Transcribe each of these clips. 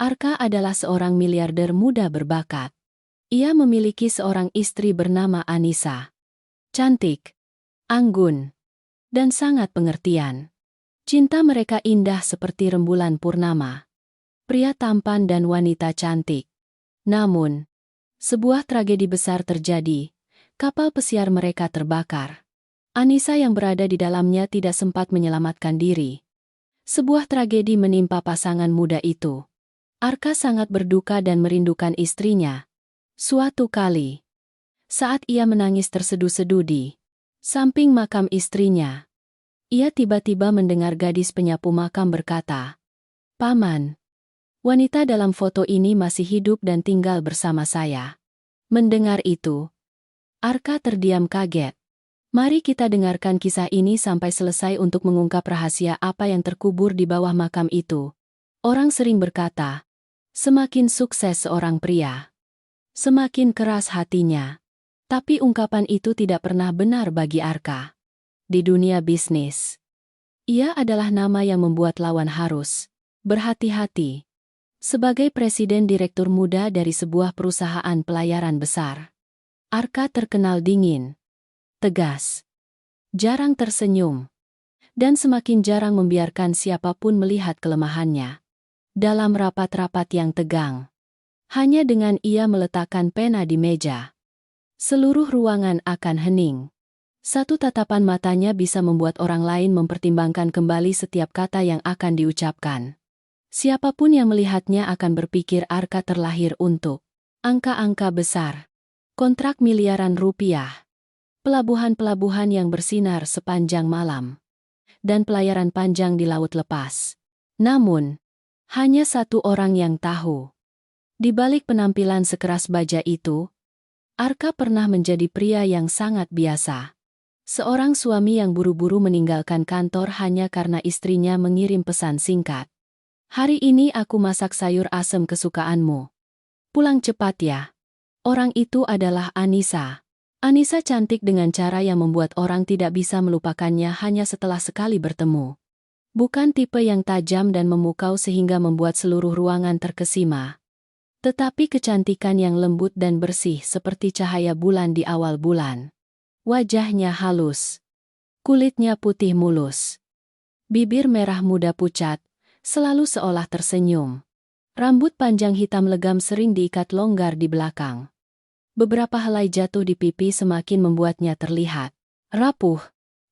Arka adalah seorang miliarder muda berbakat. Ia memiliki seorang istri bernama Anissa. Cantik, anggun, dan sangat pengertian. Cinta mereka indah seperti rembulan purnama. Pria tampan dan wanita cantik. Namun, sebuah tragedi besar terjadi. Kapal pesiar mereka terbakar. Anissa yang berada di dalamnya tidak sempat menyelamatkan diri. Sebuah tragedi menimpa pasangan muda itu. Arka sangat berduka dan merindukan istrinya. Suatu kali, saat ia menangis terseduh-seduh di samping makam istrinya, ia tiba-tiba mendengar gadis penyapu makam berkata, "Paman, wanita dalam foto ini masih hidup dan tinggal bersama saya." Mendengar itu, Arka terdiam kaget. Mari kita dengarkan kisah ini sampai selesai untuk mengungkap rahasia apa yang terkubur di bawah makam itu. Orang sering berkata, semakin sukses seorang pria, semakin keras hatinya. Tapi ungkapan itu tidak pernah benar bagi Arka. Di dunia bisnis, ia adalah nama yang membuat lawan harus berhati-hati. Sebagai presiden direktur muda dari sebuah perusahaan pelayaran besar, Arka terkenal dingin, tegas, jarang tersenyum, dan semakin jarang membiarkan siapapun melihat kelemahannya. Dalam rapat-rapat yang tegang, hanya dengan ia meletakkan pena di meja, seluruh ruangan akan hening. Satu tatapan matanya bisa membuat orang lain mempertimbangkan kembali setiap kata yang akan diucapkan. Siapapun yang melihatnya akan berpikir Arka terlahir untuk angka-angka besar, kontrak miliaran rupiah, pelabuhan-pelabuhan yang bersinar sepanjang malam, dan pelayaran panjang di laut lepas. Namun, hanya satu orang yang tahu. Di balik penampilan sekeras baja itu, Arka pernah menjadi pria yang sangat biasa. Seorang suami yang buru-buru meninggalkan kantor hanya karena istrinya mengirim pesan singkat. "Hari ini aku masak sayur asem kesukaanmu. Pulang cepat ya." Orang itu adalah Anissa. Anissa cantik dengan cara yang membuat orang tidak bisa melupakannya hanya setelah sekali bertemu. Bukan tipe yang tajam dan memukau sehingga membuat seluruh ruangan terkesima. Tetapi kecantikan yang lembut dan bersih seperti cahaya bulan di awal bulan. Wajahnya halus. Kulitnya putih mulus. Bibir merah muda pucat, selalu seolah tersenyum. Rambut panjang hitam legam sering diikat longgar di belakang. Beberapa helai jatuh di pipi semakin membuatnya terlihat rapuh.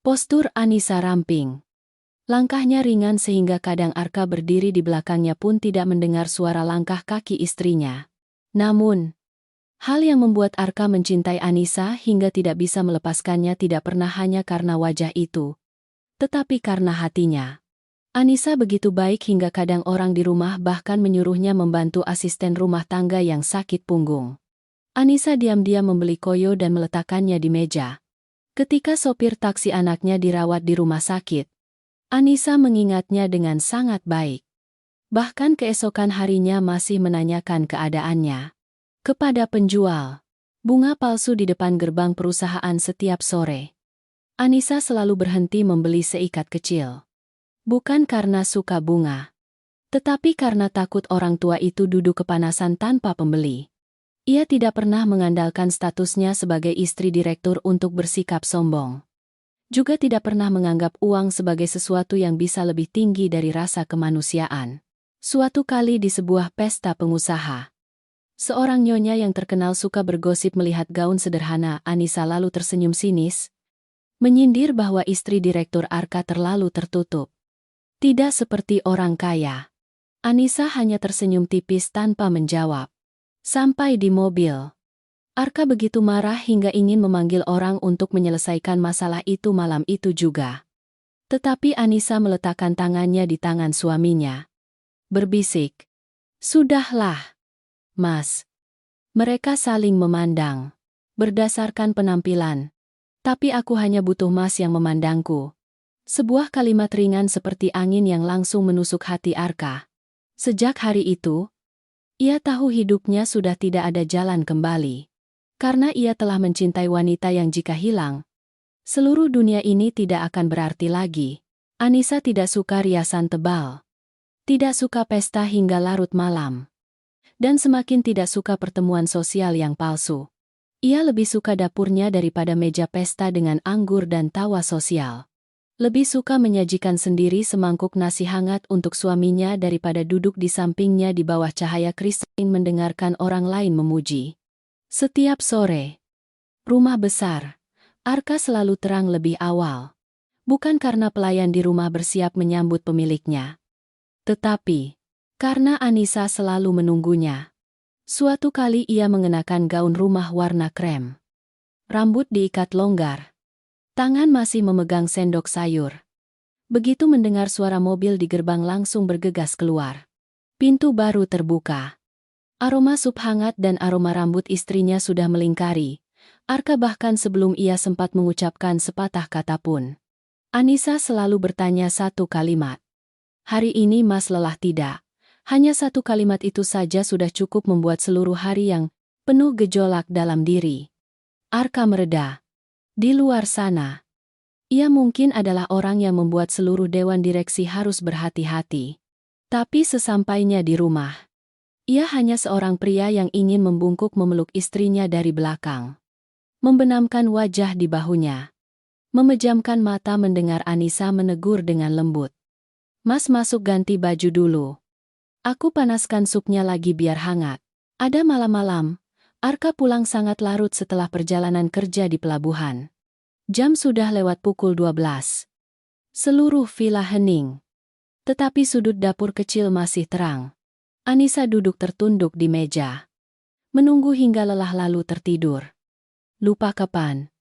Postur Anissa ramping. Langkahnya ringan sehingga kadang Arka berdiri di belakangnya pun tidak mendengar suara langkah kaki istrinya. Namun, hal yang membuat Arka mencintai Anissa hingga tidak bisa melepaskannya tidak pernah hanya karena wajah itu, tetapi karena hatinya. Anissa begitu baik hingga kadang orang di rumah bahkan menyuruhnya membantu asisten rumah tangga yang sakit punggung. Anissa diam-diam membeli koyo dan meletakkannya di meja. Ketika sopir taksi anaknya dirawat di rumah sakit, Anissa mengingatnya dengan sangat baik. Bahkan keesokan harinya masih menanyakan keadaannya kepada penjual bunga palsu di depan gerbang perusahaan setiap sore. Anissa selalu berhenti membeli seikat kecil. Bukan karena suka bunga, tetapi karena takut orang tua itu duduk kepanasan tanpa pembeli. Ia tidak pernah mengandalkan statusnya sebagai istri direktur untuk bersikap sombong. Juga tidak pernah menganggap uang sebagai sesuatu yang bisa lebih tinggi dari rasa kemanusiaan. Suatu kali di sebuah pesta pengusaha, seorang nyonya yang terkenal suka bergosip melihat gaun sederhana Anissa lalu tersenyum sinis, menyindir bahwa istri direktur Arka terlalu tertutup. Tidak seperti orang kaya. Anissa hanya tersenyum tipis tanpa menjawab. Sampai di mobil, Arka begitu marah hingga ingin memanggil orang untuk menyelesaikan masalah itu malam itu juga. Tetapi Anissa meletakkan tangannya di tangan suaminya. Berbisik, "Sudahlah, Mas." Mereka saling memandang. Berdasarkan penampilan. "Tapi aku hanya butuh Mas yang memandangku." Sebuah kalimat ringan seperti angin yang langsung menusuk hati Arka. Sejak hari itu, ia tahu hidupnya sudah tidak ada jalan kembali. Karena ia telah mencintai wanita yang jika hilang, seluruh dunia ini tidak akan berarti lagi. Anissa tidak suka riasan tebal. Tidak suka pesta hingga larut malam. Dan semakin tidak suka pertemuan sosial yang palsu. Ia lebih suka dapurnya daripada meja pesta dengan anggur dan tawa sosial. Lebih suka menyajikan sendiri semangkuk nasi hangat untuk suaminya daripada duduk di sampingnya di bawah cahaya kristalin mendengarkan orang lain memuji. Setiap sore, rumah besar, Arka selalu terang lebih awal. Bukan karena pelayan di rumah bersiap menyambut pemiliknya. Tetapi, karena Anissa selalu menunggunya. Suatu kali ia mengenakan gaun rumah warna krem. Rambut diikat longgar. Tangan masih memegang sendok sayur. Begitu mendengar suara mobil di gerbang langsung bergegas keluar. Pintu baru terbuka. Aroma sup hangat dan aroma rambut istrinya sudah melingkari. Arka bahkan sebelum ia sempat mengucapkan sepatah kata pun. Anissa selalu bertanya satu kalimat. Hari ini Mas lelah tidak? Hanya satu kalimat itu saja sudah cukup membuat seluruh hari yang penuh gejolak dalam diri. Arka mereda. Di luar sana, ia mungkin adalah orang yang membuat seluruh dewan direksi harus berhati-hati. Tapi sesampainya di rumah, ia hanya seorang pria yang ingin membungkuk memeluk istrinya dari belakang. Membenamkan wajah di bahunya. Memejamkan mata mendengar Anissa menegur dengan lembut. Mas masuk ganti baju dulu. Aku panaskan supnya lagi biar hangat. Ada malam-malam, Arka pulang sangat larut setelah perjalanan kerja di pelabuhan. Jam sudah lewat pukul 12. Seluruh villa hening. Tetapi sudut dapur kecil masih terang. Anissa duduk tertunduk di meja. Menunggu hingga lelah lalu tertidur. Lupa kapan.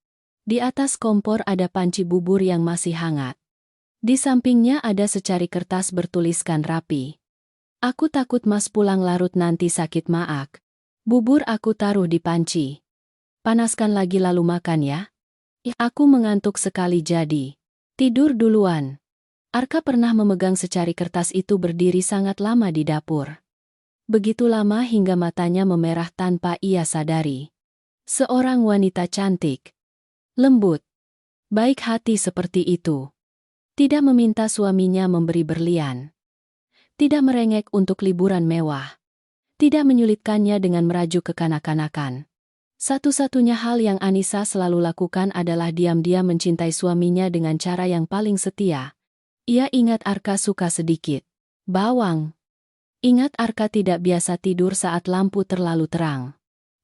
Di atas kompor ada panci bubur yang masih hangat. Di sampingnya ada secari kertas bertuliskan rapi. Aku takut Mas pulang larut nanti sakit maag. Bubur aku taruh di panci. Panaskan lagi lalu makan ya. Aku mengantuk sekali jadi. Tidur duluan. Arka pernah memegang secari kertas itu berdiri sangat lama di dapur. Begitu lama hingga matanya memerah tanpa ia sadari. Seorang wanita cantik. Lembut. Baik hati seperti itu. Tidak meminta suaminya memberi berlian. Tidak merengek untuk liburan mewah. Tidak menyulitkannya dengan merajuk kekanak-kanakan. Satu-satunya hal yang Anissa selalu lakukan adalah diam-diam mencintai suaminya dengan cara yang paling setia. Ia ingat Arka suka sedikit bawang. Ingat Arka tidak biasa tidur saat lampu terlalu terang.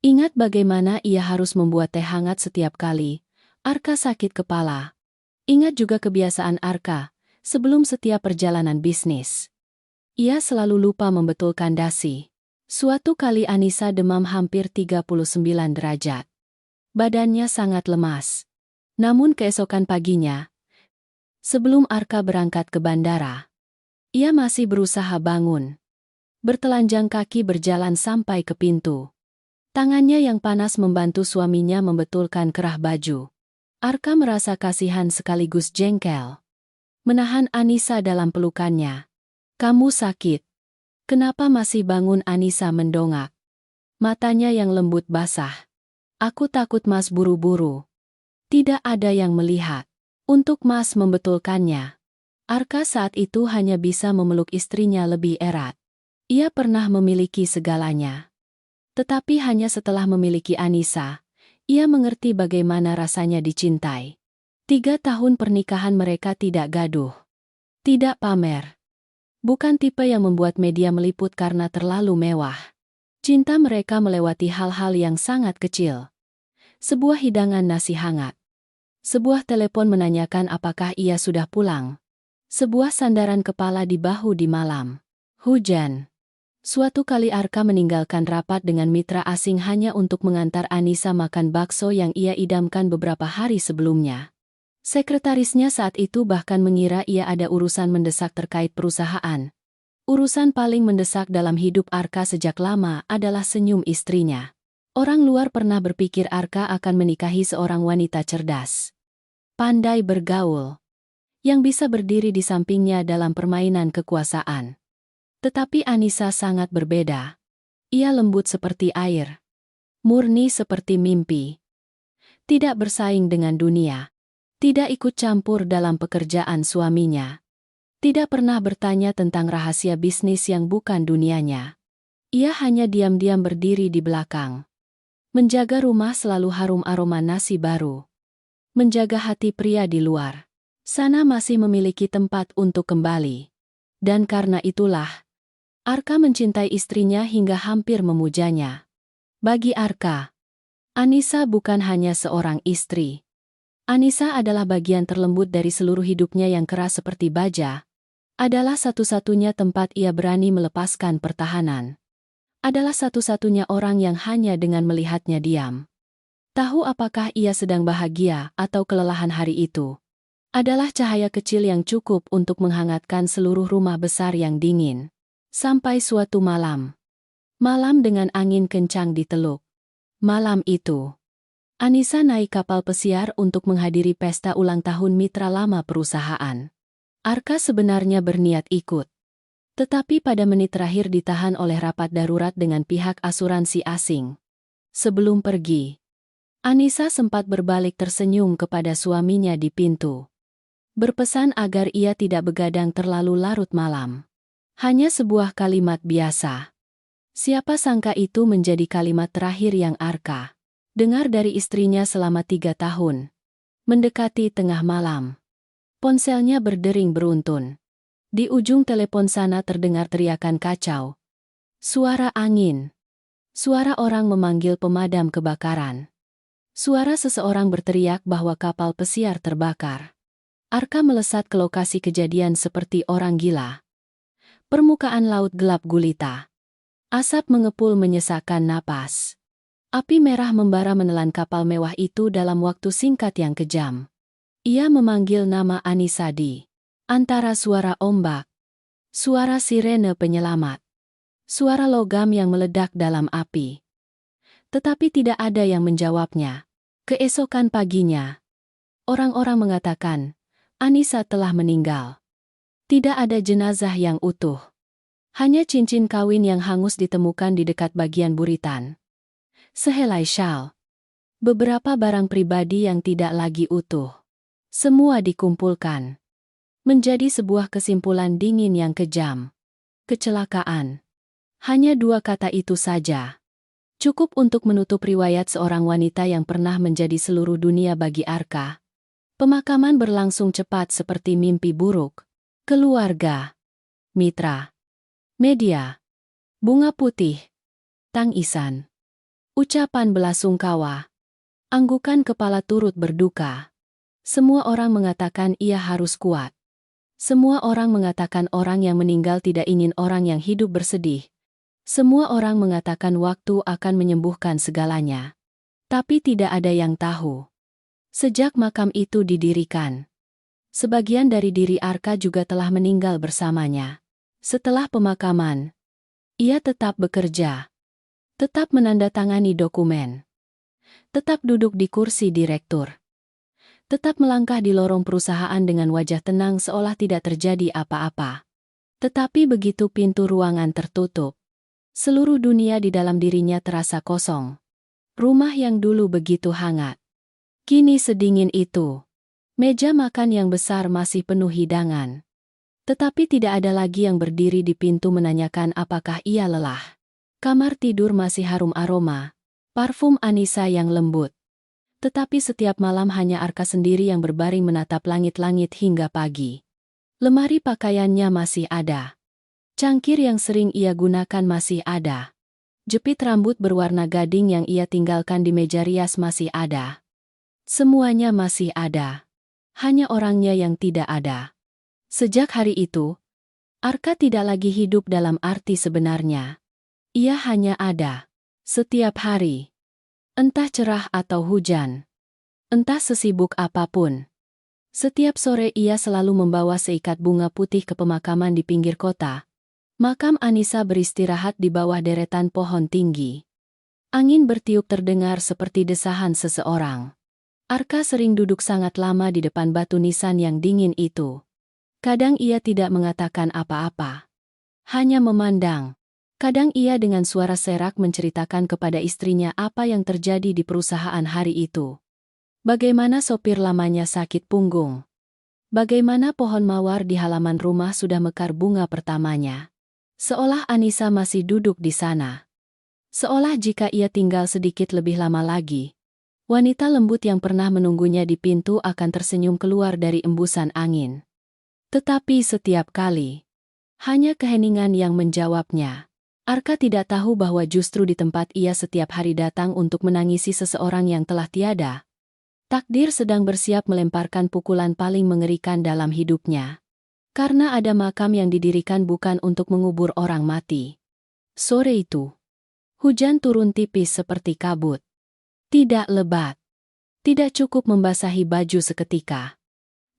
Ingat bagaimana ia harus membuat teh hangat setiap kali Arka sakit kepala. Ingat juga kebiasaan Arka sebelum setiap perjalanan bisnis. Ia selalu lupa membetulkan dasi. Suatu kali Anissa demam hampir 39 derajat. Badannya sangat lemas. Namun keesokan paginya, sebelum Arka berangkat ke bandara, ia masih berusaha bangun. Bertelanjang kaki berjalan sampai ke pintu. Tangannya yang panas membantu suaminya membetulkan kerah baju. Arka merasa kasihan sekaligus jengkel. Menahan Anissa dalam pelukannya. Kamu sakit. Kenapa masih bangun? Anissa mendongak. Matanya yang lembut basah. Aku takut Mas buru-buru. Tidak ada yang melihat. Untuk Mas membetulkannya. Arka saat itu hanya bisa memeluk istrinya lebih erat. Ia pernah memiliki segalanya. Tetapi hanya setelah memiliki Anissa, ia mengerti bagaimana rasanya dicintai. 3 tahun pernikahan mereka tidak gaduh. Tidak pamer. Bukan tipe yang membuat media meliput karena terlalu mewah. Cinta mereka melewati hal-hal yang sangat kecil. Sebuah hidangan nasi hangat. Sebuah telepon menanyakan apakah ia sudah pulang. Sebuah sandaran kepala di bahu di malam. Hujan. Suatu kali Arka meninggalkan rapat dengan mitra asing hanya untuk mengantar Anissa makan bakso yang ia idamkan beberapa hari sebelumnya. Sekretarisnya saat itu bahkan mengira ia ada urusan mendesak terkait perusahaan. Urusan paling mendesak dalam hidup Arka sejak lama adalah senyum istrinya. Orang luar pernah berpikir Arka akan menikahi seorang wanita cerdas, pandai bergaul, yang bisa berdiri di sampingnya dalam permainan kekuasaan. Tetapi Anissa sangat berbeda. Ia lembut seperti air. Murni seperti mimpi. Tidak bersaing dengan dunia. Tidak ikut campur dalam pekerjaan suaminya. Tidak pernah bertanya tentang rahasia bisnis yang bukan dunianya. Ia hanya diam-diam berdiri di belakang. Menjaga rumah selalu harum aroma nasi baru. Menjaga hati pria di luar sana masih memiliki tempat untuk kembali. Dan karena itulah, Arka mencintai istrinya hingga hampir memujanya. Bagi Arka, Anissa bukan hanya seorang istri. Anissa adalah bagian terlembut dari seluruh hidupnya yang keras seperti baja. Adalah satu-satunya tempat ia berani melepaskan pertahanan. Adalah satu-satunya orang yang hanya dengan melihatnya diam. Tahu apakah ia sedang bahagia atau kelelahan hari itu. Adalah cahaya kecil yang cukup untuk menghangatkan seluruh rumah besar yang dingin. Sampai suatu malam. Malam dengan angin kencang di Teluk. Malam itu, Anissa naik kapal pesiar untuk menghadiri pesta ulang tahun mitra lama perusahaan. Arka sebenarnya berniat ikut. Tetapi pada menit terakhir ditahan oleh rapat darurat dengan pihak asuransi asing. Sebelum pergi, Anissa sempat berbalik tersenyum kepada suaminya di pintu. Berpesan agar ia tidak begadang terlalu larut malam. Hanya sebuah kalimat biasa. Siapa sangka itu menjadi kalimat terakhir yang Arka dengar dari istrinya selama 3 tahun. Mendekati tengah malam. Ponselnya berdering beruntun. Di ujung telepon sana terdengar teriakan kacau. Suara angin. Suara orang memanggil pemadam kebakaran. Suara seseorang berteriak bahwa kapal pesiar terbakar. Arka melesat ke lokasi kejadian seperti orang gila. Permukaan laut gelap gulita. Asap mengepul menyesakkan napas. Api merah membara menelan kapal mewah itu dalam waktu singkat yang kejam. Ia memanggil nama Anissa di antara suara ombak, suara sirene penyelamat, suara logam yang meledak dalam api. Tetapi tidak ada yang menjawabnya. Keesokan paginya, orang-orang mengatakan, Anissa telah meninggal. Tidak ada jenazah yang utuh. Hanya cincin kawin yang hangus ditemukan di dekat bagian buritan. Sehelai syal. Beberapa barang pribadi yang tidak lagi utuh. Semua dikumpulkan. Menjadi sebuah kesimpulan dingin yang kejam. Kecelakaan. Hanya 2 kata itu saja. Cukup untuk menutup riwayat seorang wanita yang pernah menjadi seluruh dunia bagi Arka. Pemakaman berlangsung cepat seperti mimpi buruk. Keluarga, mitra, media, bunga putih, tangisan, ucapan belasungkawa, anggukan kepala turut berduka. Semua orang mengatakan ia harus kuat. Semua orang mengatakan orang yang meninggal tidak ingin orang yang hidup bersedih. Semua orang mengatakan waktu akan menyembuhkan segalanya. Tapi tidak ada yang tahu. Sejak makam itu didirikan, sebagian dari diri Arka juga telah meninggal bersamanya. Setelah pemakaman, ia tetap bekerja. Tetap menandatangani dokumen. Tetap duduk di kursi direktur. Tetap melangkah di lorong perusahaan dengan wajah tenang seolah tidak terjadi apa-apa. Tetapi begitu pintu ruangan tertutup, seluruh dunia di dalam dirinya terasa kosong. Rumah yang dulu begitu hangat, kini sedingin itu. Meja makan yang besar masih penuh hidangan. Tetapi tidak ada lagi yang berdiri di pintu menanyakan apakah ia lelah. Kamar tidur masih harum aroma, parfum Anissa yang lembut. Tetapi setiap malam hanya Arka sendiri yang berbaring menatap langit-langit hingga pagi. Lemari pakaiannya masih ada. Cangkir yang sering ia gunakan masih ada. Jepit rambut berwarna gading yang ia tinggalkan di meja rias masih ada. Semuanya masih ada. Hanya orangnya yang tidak ada. Sejak hari itu, Arka tidak lagi hidup dalam arti sebenarnya. Ia hanya ada. Setiap hari. Entah cerah atau hujan. Entah sesibuk apapun. Setiap sore ia selalu membawa seikat bunga putih ke pemakaman di pinggir kota. Makam Anissa beristirahat di bawah deretan pohon tinggi. Angin bertiup terdengar seperti desahan seseorang. Arka sering duduk sangat lama di depan batu nisan yang dingin itu. Kadang ia tidak mengatakan apa-apa. Hanya memandang. Kadang ia dengan suara serak menceritakan kepada istrinya apa yang terjadi di perusahaan hari itu. Bagaimana sopir lamanya sakit punggung. Bagaimana pohon mawar di halaman rumah sudah mekar bunga pertamanya. Seolah Anissa masih duduk di sana. Seolah jika ia tinggal sedikit lebih lama lagi, wanita lembut yang pernah menunggunya di pintu akan tersenyum keluar dari embusan angin. Tetapi setiap kali, hanya keheningan yang menjawabnya. Arka tidak tahu bahwa justru di tempat ia setiap hari datang untuk menangisi seseorang yang telah tiada, takdir sedang bersiap melemparkan pukulan paling mengerikan dalam hidupnya. Karena ada makam yang didirikan bukan untuk mengubur orang mati. Sore itu, hujan turun tipis seperti kabut. Tidak lebat. Tidak cukup membasahi baju seketika.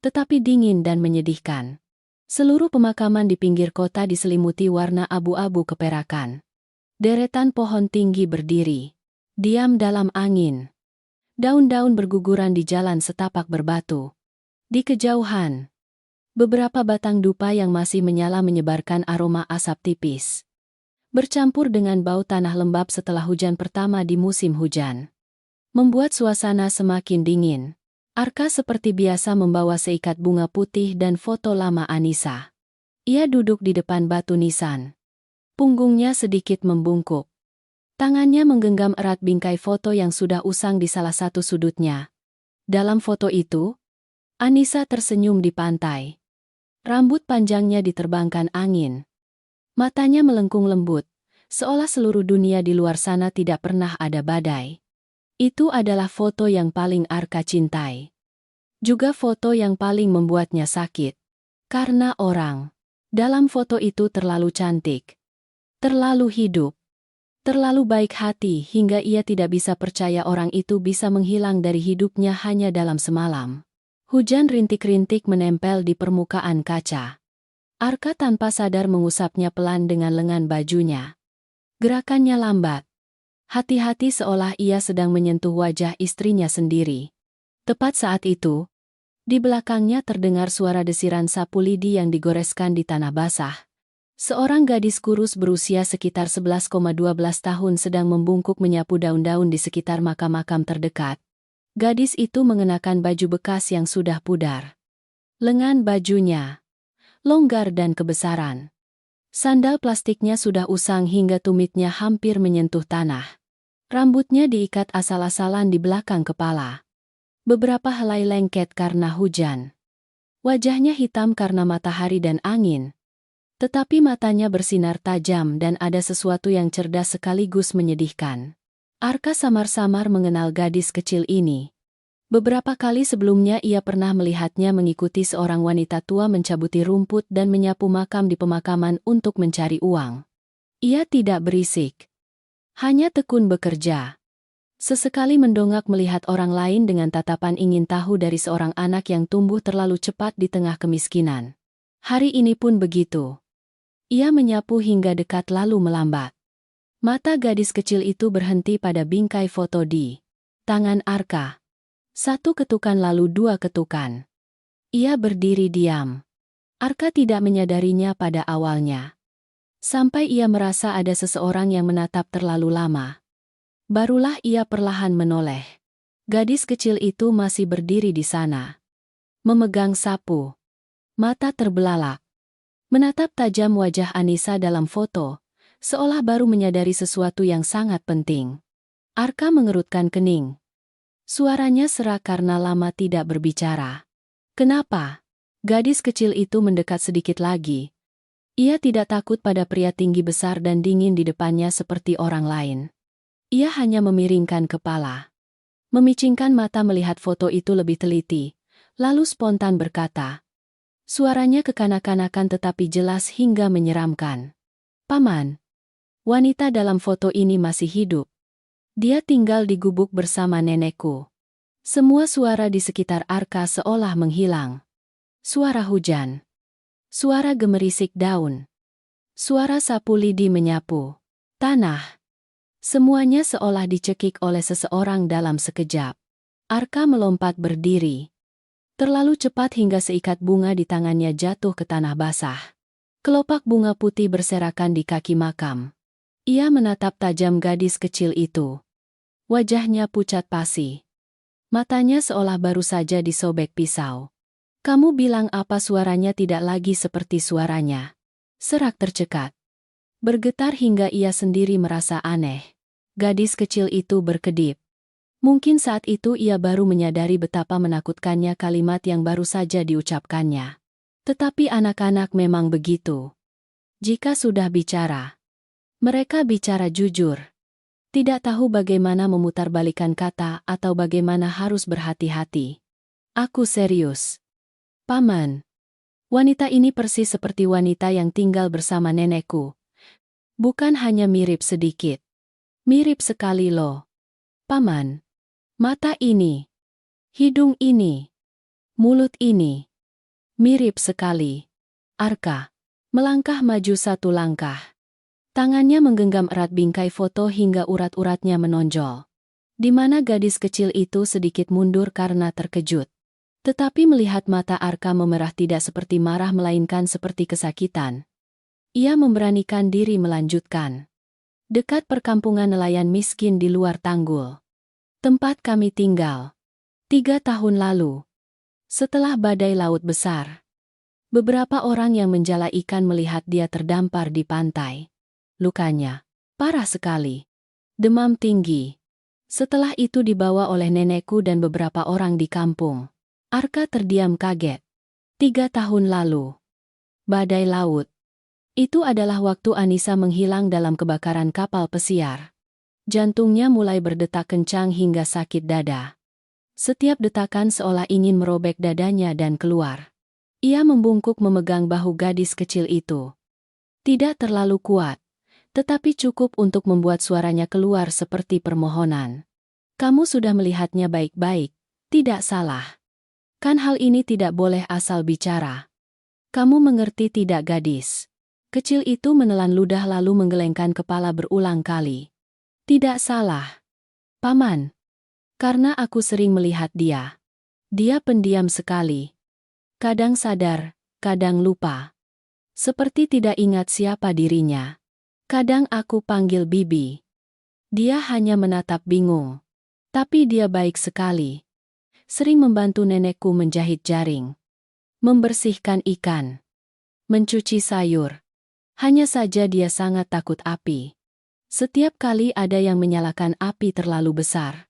Tetapi dingin dan menyedihkan. Seluruh pemakaman di pinggir kota diselimuti warna abu-abu keperakan. Deretan pohon tinggi berdiri. Diam dalam angin. Daun-daun berguguran di jalan setapak berbatu. Di kejauhan, beberapa batang dupa yang masih menyala menyebarkan aroma asap tipis. Bercampur dengan bau tanah lembab setelah hujan pertama di musim hujan. Membuat suasana semakin dingin. Arka seperti biasa membawa seikat bunga putih dan foto lama Anissa. Ia duduk di depan batu nisan. Punggungnya sedikit membungkuk. Tangannya menggenggam erat bingkai foto yang sudah usang di salah satu sudutnya. Dalam foto itu, Anissa tersenyum di pantai. Rambut panjangnya diterbangkan angin. Matanya melengkung lembut, seolah seluruh dunia di luar sana tidak pernah ada badai. Itu adalah foto yang paling Arka cintai. Juga foto yang paling membuatnya sakit. Karena orang dalam foto itu terlalu cantik. Terlalu hidup. Terlalu baik hati hingga ia tidak bisa percaya orang itu bisa menghilang dari hidupnya hanya dalam semalam. Hujan rintik-rintik menempel di permukaan kaca. Arka tanpa sadar mengusapnya pelan dengan lengan bajunya. Gerakannya lambat. Hati-hati seolah ia sedang menyentuh wajah istrinya sendiri. Tepat saat itu, di belakangnya terdengar suara desiran sapu lidi yang digoreskan di tanah basah. Seorang gadis kurus berusia sekitar 11,12 tahun sedang membungkuk menyapu daun-daun di sekitar makam-makam terdekat. Gadis itu mengenakan baju bekas yang sudah pudar. Lengan bajunya longgar dan kebesaran. Sandal plastiknya sudah usang hingga tumitnya hampir menyentuh tanah. Rambutnya diikat asal-asalan di belakang kepala. Beberapa helai lengket karena hujan. Wajahnya hitam karena matahari dan angin. Tetapi matanya bersinar tajam dan ada sesuatu yang cerdas sekaligus menyedihkan. Arka samar-samar mengenal gadis kecil ini. Beberapa kali sebelumnya ia pernah melihatnya mengikuti seorang wanita tua mencabuti rumput dan menyapu makam di pemakaman untuk mencari uang. Ia tidak berisik. Hanya tekun bekerja. Sesekali mendongak melihat orang lain dengan tatapan ingin tahu dari seorang anak yang tumbuh terlalu cepat di tengah kemiskinan. Hari ini pun begitu. Ia menyapu hingga dekat lalu melambat. Mata gadis kecil itu berhenti pada bingkai foto di tangan Arka. Satu ketukan lalu dua ketukan. Ia berdiri diam. Arka tidak menyadarinya pada awalnya. Sampai ia merasa ada seseorang yang menatap terlalu lama. Barulah ia perlahan menoleh. Gadis kecil itu masih berdiri di sana. Memegang sapu. Mata terbelalak. Menatap tajam wajah Anissa dalam foto, seolah baru menyadari sesuatu yang sangat penting. Arka mengerutkan kening. Suaranya serak karena lama tidak berbicara. Kenapa? Gadis kecil itu mendekat sedikit lagi. Ia tidak takut pada pria tinggi besar dan dingin di depannya seperti orang lain. Ia hanya memiringkan kepala. Memicingkan mata melihat foto itu lebih teliti, lalu spontan berkata. Suaranya kekanak-kanakan tetapi jelas hingga menyeramkan. Paman, wanita dalam foto ini masih hidup. Dia tinggal di gubuk bersama nenekku. Semua suara di sekitar Arka seolah menghilang. Suara hujan. Suara gemerisik daun. Suara sapu lidi menyapu. Tanah. Semuanya seolah dicekik oleh seseorang dalam sekejap. Arka melompat berdiri. Terlalu cepat hingga seikat bunga di tangannya jatuh ke tanah basah. Kelopak bunga putih berserakan di kaki makam. Ia menatap tajam gadis kecil itu. Wajahnya pucat pasi. Matanya seolah baru saja disobek pisau. Kamu bilang apa suaranya tidak lagi seperti suaranya. Serak tercekat. Bergetar hingga ia sendiri merasa aneh. Gadis kecil itu berkedip. Mungkin saat itu ia baru menyadari betapa menakutkannya kalimat yang baru saja diucapkannya. Tetapi anak-anak memang begitu. Jika sudah bicara, mereka bicara jujur. Tidak tahu bagaimana memutarbalikkan kata atau bagaimana harus berhati-hati. Aku serius. Paman. Wanita ini persis seperti wanita yang tinggal bersama nenekku. Bukan hanya mirip sedikit. Mirip sekali loh. Paman. Mata ini. Hidung ini. Mulut ini. Mirip sekali. Arka. Melangkah maju satu langkah. Tangannya menggenggam erat bingkai foto hingga urat-uratnya menonjol. Di mana gadis kecil itu sedikit mundur karena terkejut. Tetapi melihat mata Arka memerah tidak seperti marah melainkan seperti kesakitan. Ia memberanikan diri melanjutkan. Dekat perkampungan nelayan miskin di luar Tanggul. Tempat kami tinggal. 3 tahun lalu. Setelah badai laut besar. Beberapa orang yang menjala ikan melihat dia terdampar di pantai. Lukanya parah sekali. Demam tinggi. Setelah itu dibawa oleh nenekku dan beberapa orang di kampung. Arka terdiam kaget. 3 tahun lalu. Badai laut. Itu adalah waktu Anissa menghilang dalam kebakaran kapal pesiar. Jantungnya mulai berdetak kencang hingga sakit dada. Setiap detakan seolah ingin merobek dadanya dan keluar. Ia membungkuk memegang bahu gadis kecil itu. Tidak terlalu kuat, tetapi cukup untuk membuat suaranya keluar seperti permohonan. Kamu sudah melihatnya baik-baik, tidak salah. Kan hal ini tidak boleh asal bicara. Kamu mengerti tidak gadis? Kecil itu menelan ludah lalu menggelengkan kepala berulang kali. Tidak salah. Paman. Karena aku sering melihat dia. Dia pendiam sekali. Kadang sadar, kadang lupa. Seperti tidak ingat siapa dirinya. Kadang aku panggil Bibi. Dia hanya menatap bingung. Tapi dia baik sekali. Sering membantu nenekku menjahit jaring. Membersihkan ikan. Mencuci sayur. Hanya saja dia sangat takut api. Setiap kali ada yang menyalakan api terlalu besar.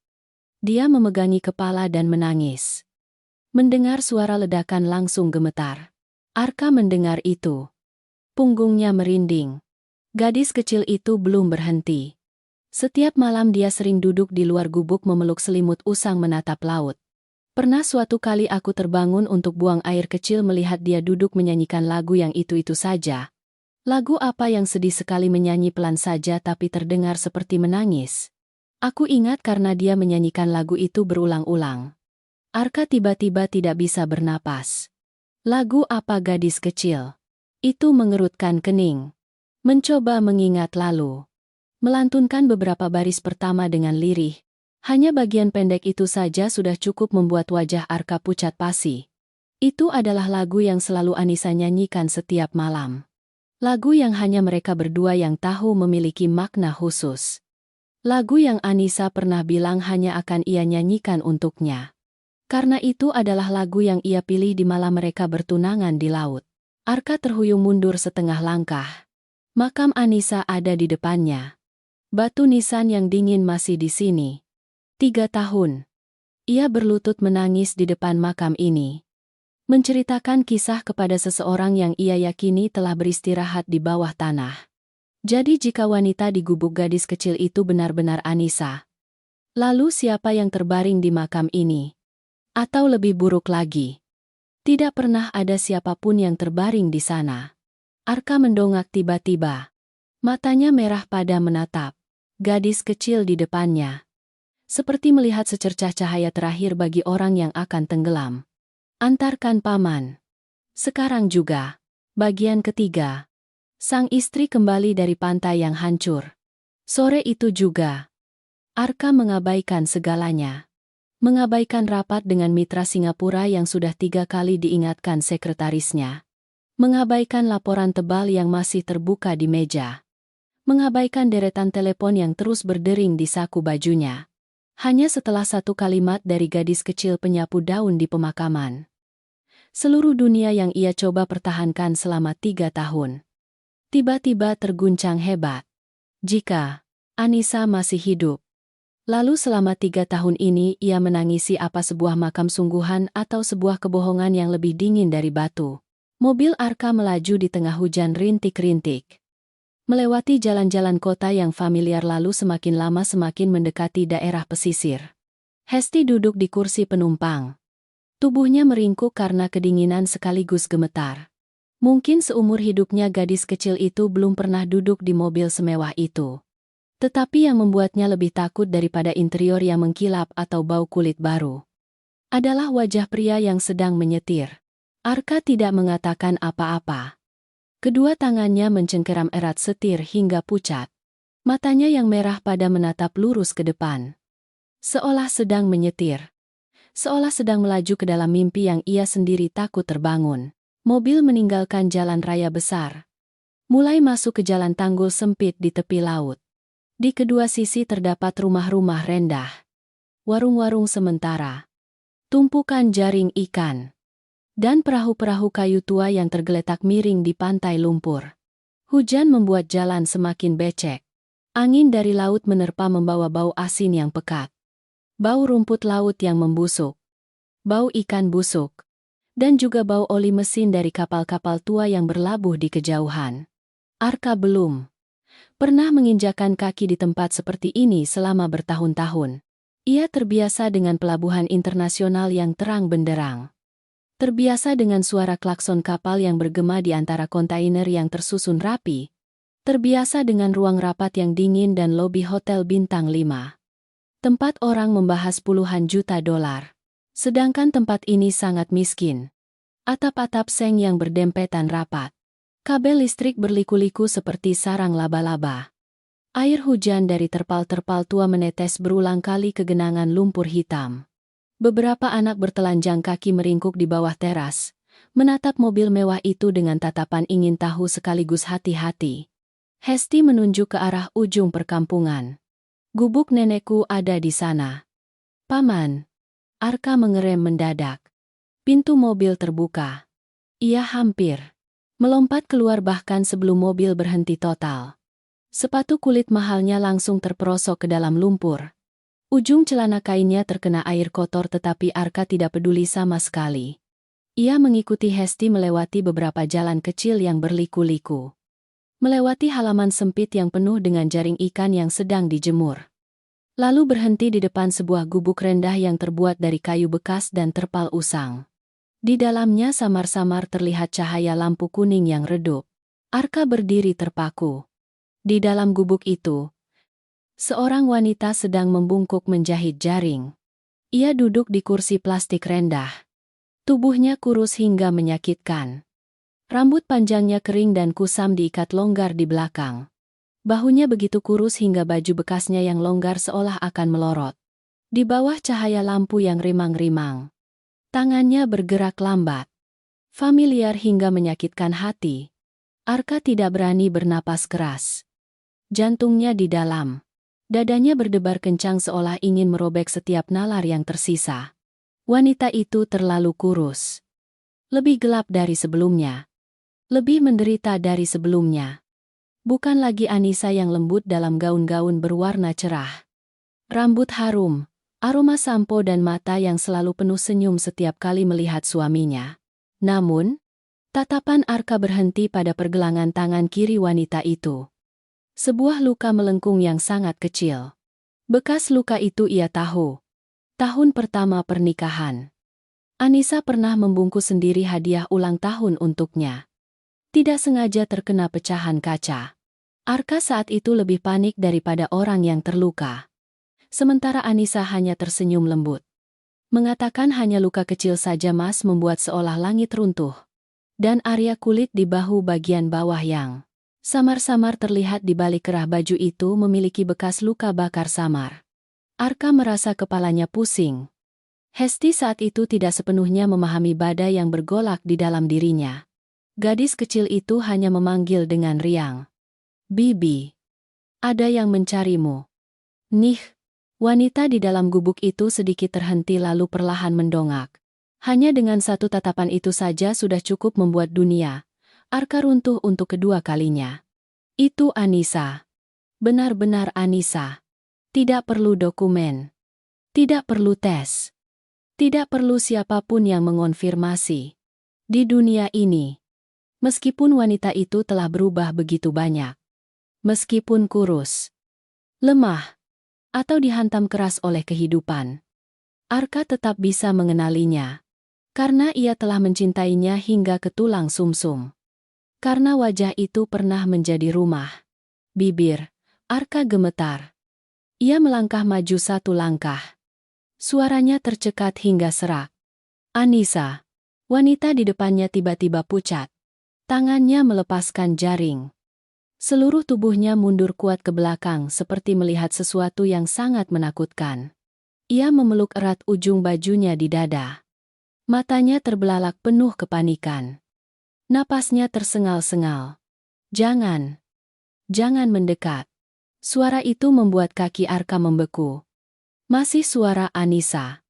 Dia memegangi kepala dan menangis. Mendengar suara ledakan langsung gemetar. Arka mendengar itu. Punggungnya merinding. Gadis kecil itu belum berhenti. Setiap malam dia sering duduk di luar gubuk memeluk selimut usang menatap laut. Pernah suatu kali aku terbangun untuk buang air kecil melihat dia duduk menyanyikan lagu yang itu-itu saja. Lagu apa yang sedih sekali menyanyi pelan saja tapi terdengar seperti menangis. Aku ingat karena dia menyanyikan lagu itu berulang-ulang. Arka tiba-tiba tidak bisa bernapas. Lagu apa gadis kecil? Itu mengerutkan kening. Mencoba mengingat lalu. Melantunkan beberapa baris pertama dengan lirih. Hanya bagian pendek itu saja sudah cukup membuat wajah Arka pucat pasi. Itu adalah lagu yang selalu Anissa nyanyikan setiap malam. Lagu yang hanya mereka berdua yang tahu memiliki makna khusus. Lagu yang Anissa pernah bilang hanya akan ia nyanyikan untuknya. Karena itu adalah lagu yang ia pilih di malam mereka bertunangan di laut. Arka terhuyung mundur setengah langkah. Makam Anissa ada di depannya. Batu nisan yang dingin masih di sini. 3 tahun. Ia berlutut menangis di depan makam ini. Menceritakan kisah kepada seseorang yang ia yakini telah beristirahat di bawah tanah. Jadi jika wanita di gubuk gadis kecil itu benar-benar Anissa. Lalu siapa yang terbaring di makam ini? Atau lebih buruk lagi. Tidak pernah ada siapapun yang terbaring di sana. Arka mendongak tiba-tiba. Matanya merah pada menatap gadis kecil di depannya. Seperti melihat secercah cahaya terakhir bagi orang yang akan tenggelam. Antarkan paman. Sekarang juga. Bagian ketiga. Sang istri kembali dari pantai yang hancur. Sore itu juga. Arka mengabaikan segalanya. Mengabaikan rapat dengan mitra Singapura yang sudah 3 kali diingatkan sekretarisnya. Mengabaikan laporan tebal yang masih terbuka di meja. Mengabaikan deretan telepon yang terus berdering di saku bajunya. Hanya setelah 1 kalimat dari gadis kecil penyapu daun di pemakaman. Seluruh dunia yang ia coba pertahankan selama 3 tahun. Tiba-tiba terguncang hebat. Jika Anissa masih hidup. Lalu selama 3 tahun ini ia menangisi apa sebuah makam sungguhan atau sebuah kebohongan yang lebih dingin dari batu. Mobil Arka melaju di tengah hujan rintik-rintik. Melewati jalan-jalan kota yang familiar lalu semakin lama semakin mendekati daerah pesisir. Hesti duduk di kursi penumpang. Tubuhnya meringkuk karena kedinginan sekaligus gemetar. Mungkin seumur hidupnya gadis kecil itu belum pernah duduk di mobil semewah itu. Tetapi yang membuatnya lebih takut daripada interior yang mengkilap atau bau kulit baru adalah wajah pria yang sedang menyetir. Arka tidak mengatakan apa-apa. Kedua tangannya mencengkeram erat setir hingga pucat. Matanya yang merah pada menatap lurus ke depan. Seolah sedang menyetir. Seolah sedang melaju ke dalam mimpi yang ia sendiri takut terbangun. Mobil meninggalkan jalan raya besar. Mulai masuk ke jalan tanggul sempit di tepi laut. Di kedua sisi terdapat rumah-rumah rendah. Warung-warung sementara. Tumpukan jaring ikan. Dan perahu-perahu kayu tua yang tergeletak miring di pantai lumpur. Hujan membuat jalan semakin becek. Angin dari laut menerpa membawa bau asin yang pekat. Bau rumput laut yang membusuk. Bau ikan busuk. Dan juga bau oli mesin dari kapal-kapal tua yang berlabuh di kejauhan. Arka belum pernah menginjakan kaki di tempat seperti ini selama bertahun-tahun. Ia terbiasa dengan pelabuhan internasional yang terang benderang. Terbiasa dengan suara klakson kapal yang bergema di antara kontainer yang tersusun rapi. Terbiasa dengan ruang rapat yang dingin dan lobi hotel bintang 5. Tempat orang membahas puluhan juta dolar. Sedangkan tempat ini sangat miskin. Atap-atap seng yang berdempetan rapat. Kabel listrik berliku-liku seperti sarang laba-laba. Air hujan dari terpal-terpal tua menetes berulang kali ke genangan lumpur hitam. Beberapa anak bertelanjang kaki meringkuk di bawah teras, menatap mobil mewah itu dengan tatapan ingin tahu sekaligus hati-hati. Hesti menunjuk ke arah ujung perkampungan. Gubuk nenekku ada di sana. Paman. Arka mengerem mendadak. Pintu mobil terbuka. Ia hampir melompat keluar bahkan sebelum mobil berhenti total. Sepatu kulit mahalnya langsung terperosok ke dalam lumpur. Ujung celana kainnya terkena air kotor tetapi Arka tidak peduli sama sekali. Ia mengikuti Hesti melewati beberapa jalan kecil yang berliku-liku. Melewati halaman sempit yang penuh dengan jaring ikan yang sedang dijemur. Lalu berhenti di depan sebuah gubuk rendah yang terbuat dari kayu bekas dan terpal usang. Di dalamnya samar-samar terlihat cahaya lampu kuning yang redup. Arka berdiri terpaku. Di dalam gubuk itu, seorang wanita sedang membungkuk menjahit jaring. Ia duduk di kursi plastik rendah. Tubuhnya kurus hingga menyakitkan. Rambut panjangnya kering dan kusam diikat longgar di belakang. Bahunya begitu kurus hingga baju bekasnya yang longgar seolah akan melorot. Di bawah cahaya lampu yang rimang-rimang. Tangannya bergerak lambat. Familiar hingga menyakitkan hati. Arka tidak berani bernapas keras. Jantungnya di dalam. Dadanya berdebar kencang seolah ingin merobek setiap nalar yang tersisa. Wanita itu terlalu kurus. Lebih gelap dari sebelumnya. Lebih menderita dari sebelumnya. Bukan lagi Anissa yang lembut dalam gaun-gaun berwarna cerah. Rambut harum, aroma sampo dan mata yang selalu penuh senyum setiap kali melihat suaminya. Namun, tatapan Arka berhenti pada pergelangan tangan kiri wanita itu. Sebuah luka melengkung yang sangat kecil. Bekas luka itu ia tahu. Tahun pertama pernikahan. Anissa pernah membungkus sendiri hadiah ulang tahun untuknya. Tidak sengaja terkena pecahan kaca. Arka saat itu lebih panik daripada orang yang terluka. Sementara Anissa hanya tersenyum lembut. Mengatakan hanya luka kecil saja Mas membuat seolah langit runtuh. Dan area kulit di bahu bagian bawah yang samar-samar terlihat di balik kerah baju itu memiliki bekas luka bakar samar. Arka merasa kepalanya pusing. Hesti saat itu tidak sepenuhnya memahami badai yang bergolak di dalam dirinya. Gadis kecil itu hanya memanggil dengan riang. Bibi. Ada yang mencarimu. Nih. Wanita di dalam gubuk itu sedikit terhenti lalu perlahan mendongak. Hanya dengan satu tatapan itu saja sudah cukup membuat dunia Arka runtuh untuk kedua kalinya. Itu Anissa. Benar-benar Anissa. Tidak perlu dokumen. Tidak perlu tes. Tidak perlu siapapun yang mengonfirmasi. Di dunia ini, meskipun wanita itu telah berubah begitu banyak, meskipun kurus, lemah, atau dihantam keras oleh kehidupan, Arka tetap bisa mengenalinya. Karena ia telah mencintainya hingga ke tulang sumsum. Karena wajah itu pernah menjadi rumah. Bibir Arka gemetar. Ia melangkah maju satu langkah. Suaranya tercekat hingga serak. Anissa. Wanita di depannya tiba-tiba pucat. Tangannya melepaskan jaring. Seluruh tubuhnya mundur kuat ke belakang seperti melihat sesuatu yang sangat menakutkan. Ia memeluk erat ujung bajunya di dada. Matanya terbelalak penuh kepanikan. Napasnya tersengal-sengal. Jangan. Jangan mendekat. Suara itu membuat kaki Arka membeku. Masih suara Anissa.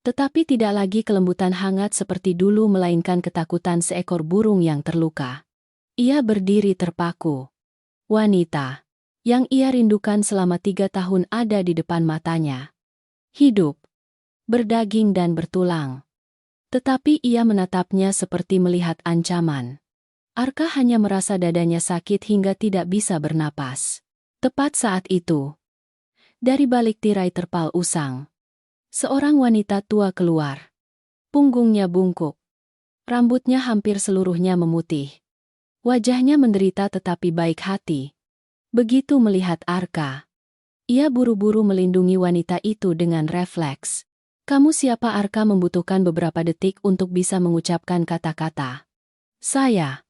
Tetapi tidak lagi kelembutan hangat seperti dulu melainkan ketakutan seekor burung yang terluka. Ia berdiri terpaku. Wanita yang ia rindukan selama 3 tahun ada di depan matanya. Hidup. Berdaging dan bertulang. Tetapi ia menatapnya seperti melihat ancaman. Arka hanya merasa dadanya sakit hingga tidak bisa bernapas. Tepat saat itu, dari balik tirai terpal usang, seorang wanita tua keluar. Punggungnya bungkuk. Rambutnya hampir seluruhnya memutih. Wajahnya menderita tetapi baik hati. Begitu melihat Arka, ia buru-buru melindungi wanita itu dengan refleks. Kamu siapa? Arka membutuhkan beberapa detik untuk bisa mengucapkan kata-kata. Saya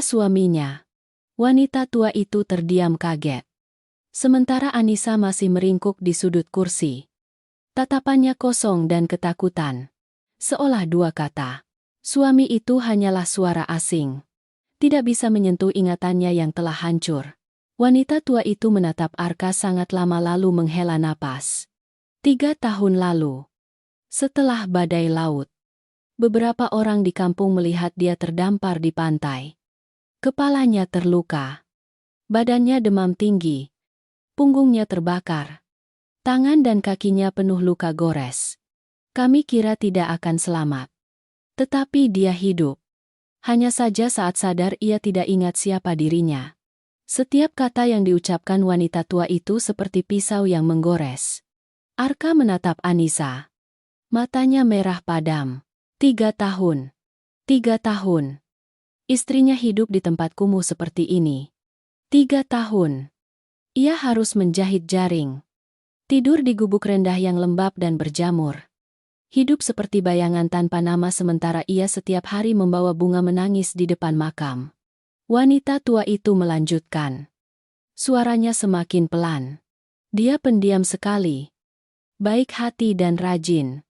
suaminya. Wanita tua itu terdiam kaget. Sementara Anissa masih meringkuk di sudut kursi. Tatapannya kosong dan ketakutan. Seolah dua kata. Suami itu hanyalah suara asing. Tidak bisa menyentuh ingatannya yang telah hancur. Wanita tua itu menatap Arka sangat lama lalu menghela napas. 3 tahun lalu, setelah badai laut, beberapa orang di kampung melihat dia terdampar di pantai. Kepalanya terluka, badannya demam tinggi, punggungnya terbakar, tangan dan kakinya penuh luka gores. Kami kira tidak akan selamat. Tetapi dia hidup. Hanya saja saat sadar ia tidak ingat siapa dirinya. Setiap kata yang diucapkan wanita tua itu seperti pisau yang menggores. Arka menatap Anissa. Matanya merah padam. 3 tahun. 3 tahun. Istrinya hidup di tempat kumuh seperti ini. 3 tahun. Ia harus menjahit jaring. Tidur di gubuk rendah yang lembab dan berjamur. Hidup seperti bayangan tanpa nama sementara ia setiap hari membawa bunga menangis di depan makam. Wanita tua itu melanjutkan. Suaranya semakin pelan. Dia pendiam sekali. Baik hati dan rajin.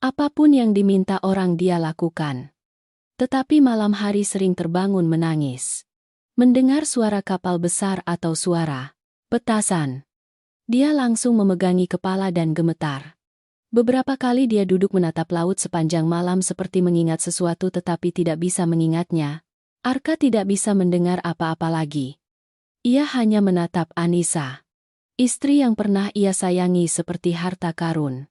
Apapun yang diminta orang dia lakukan. Tetapi malam hari sering terbangun menangis. Mendengar suara kapal besar atau suara petasan. Dia langsung memegangi kepala dan gemetar. Beberapa kali dia duduk menatap laut sepanjang malam seperti mengingat sesuatu tetapi tidak bisa mengingatnya. Arka tidak bisa mendengar apa-apa lagi. Ia hanya menatap Anissa. Istri yang pernah ia sayangi seperti harta karun.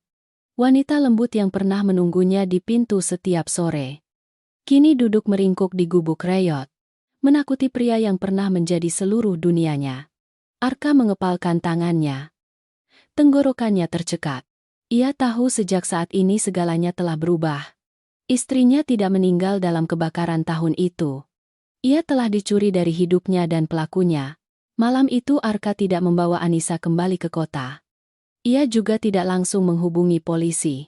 Wanita lembut yang pernah menunggunya di pintu setiap sore. Kini duduk meringkuk di gubuk reyot. Menakuti pria yang pernah menjadi seluruh dunianya. Arka mengepalkan tangannya. Tenggorokannya tercekat. Ia tahu sejak saat ini segalanya telah berubah. Istrinya tidak meninggal dalam kebakaran tahun itu. Ia telah dicuri dari hidupnya dan pelakunya. Malam itu Arka tidak membawa Anissa kembali ke kota. Ia juga tidak langsung menghubungi polisi.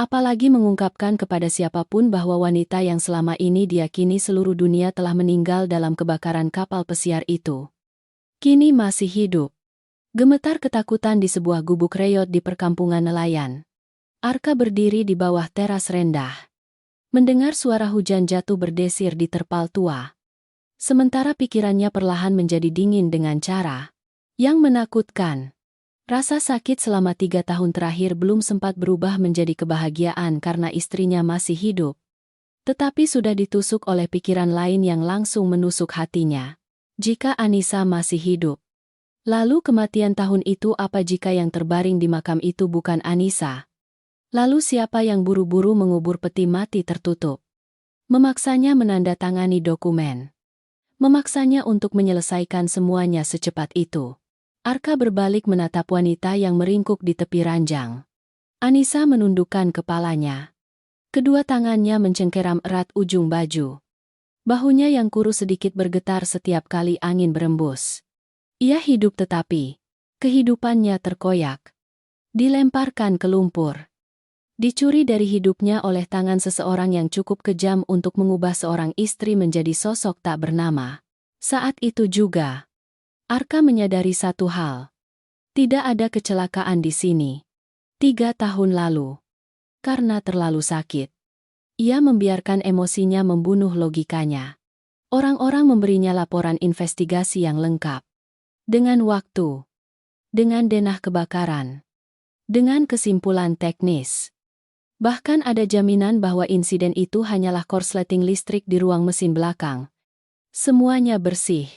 Apalagi mengungkapkan kepada siapapun bahwa wanita yang selama ini diyakini seluruh dunia telah meninggal dalam kebakaran kapal pesiar itu. Kini masih hidup. Gemetar ketakutan di sebuah gubuk reyot di perkampungan nelayan. Arka berdiri di bawah teras rendah. Mendengar suara hujan jatuh berdesir di terpal tua. Sementara pikirannya perlahan menjadi dingin dengan cara yang menakutkan. Rasa sakit selama 3 tahun terakhir belum sempat berubah menjadi kebahagiaan karena istrinya masih hidup. Tetapi sudah ditusuk oleh pikiran lain yang langsung menusuk hatinya. Jika Anissa masih hidup. Lalu kematian tahun itu apa jika yang terbaring di makam itu bukan Anissa? Lalu siapa yang buru-buru mengubur peti mati tertutup? Memaksanya menandatangani dokumen. Memaksanya untuk menyelesaikan semuanya secepat itu. Arka berbalik menatap wanita yang meringkuk di tepi ranjang. Anissa menundukkan kepalanya. Kedua tangannya mencengkeram erat ujung baju. Bahunya yang kurus sedikit bergetar setiap kali angin berembus. Ia hidup tetapi kehidupannya terkoyak. Dilemparkan ke lumpur. Dicuri dari hidupnya oleh tangan seseorang yang cukup kejam untuk mengubah seorang istri menjadi sosok tak bernama. Saat itu juga, Arka menyadari satu hal. Tidak ada kecelakaan di sini. 3 tahun lalu. Karena terlalu sakit. Ia membiarkan emosinya membunuh logikanya. Orang-orang memberinya laporan investigasi yang lengkap. Dengan waktu. Dengan denah kebakaran. Dengan kesimpulan teknis. Bahkan ada jaminan bahwa insiden itu hanyalah korsleting listrik di ruang mesin belakang. Semuanya bersih.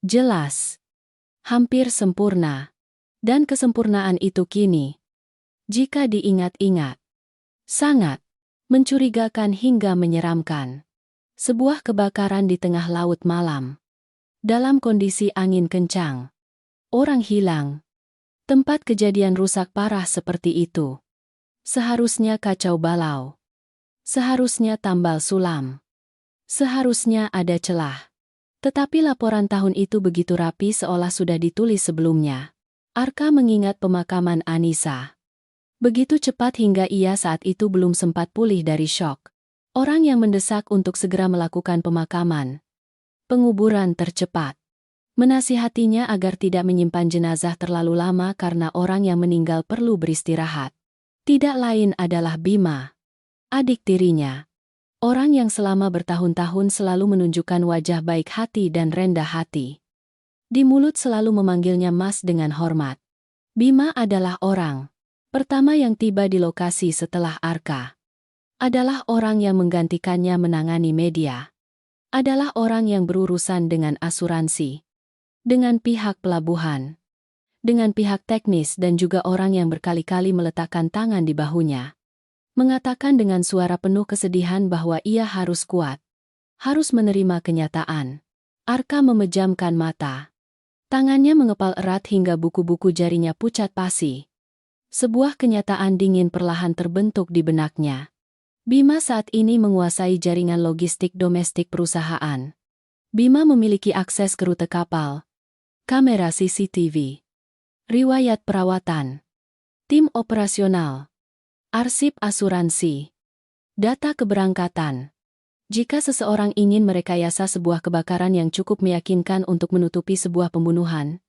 Jelas. Hampir sempurna. Dan kesempurnaan itu kini, jika diingat-ingat, sangat mencurigakan hingga menyeramkan. Sebuah kebakaran di tengah laut malam. Dalam kondisi angin kencang. Orang hilang. Tempat kejadian rusak parah seperti itu. Seharusnya kacau balau. Seharusnya tambal sulam. Seharusnya ada celah. Tetapi laporan tahun itu begitu rapi seolah sudah ditulis sebelumnya. Arka mengingat pemakaman Anissa. Begitu cepat hingga ia saat itu belum sempat pulih dari syok. Orang yang mendesak untuk segera melakukan pemakaman. Penguburan tercepat. Menasihatinya agar tidak menyimpan jenazah terlalu lama karena orang yang meninggal perlu beristirahat. Tidak lain adalah Bima. Adik tirinya. Orang yang selama bertahun-tahun selalu menunjukkan wajah baik hati dan rendah hati. Di mulut selalu memanggilnya Mas dengan hormat. Bima adalah orang pertama yang tiba di lokasi setelah Arka. Adalah orang yang menggantikannya menangani media. Adalah orang yang berurusan dengan asuransi. Dengan pihak pelabuhan. Dengan pihak teknis dan juga orang yang berkali-kali meletakkan tangan di bahunya. Mengatakan dengan suara penuh kesedihan bahwa ia harus kuat. Harus menerima kenyataan. Arka memejamkan mata. Tangannya mengepal erat hingga buku-buku jarinya pucat pasi. Sebuah kenyataan dingin perlahan terbentuk di benaknya. Bima saat ini menguasai jaringan logistik domestik perusahaan. Bima memiliki akses ke rute kapal, kamera CCTV, riwayat perawatan, tim operasional, arsip asuransi, data keberangkatan. Jika seseorang ingin merekayasa sebuah kebakaran yang cukup meyakinkan untuk menutupi sebuah pembunuhan,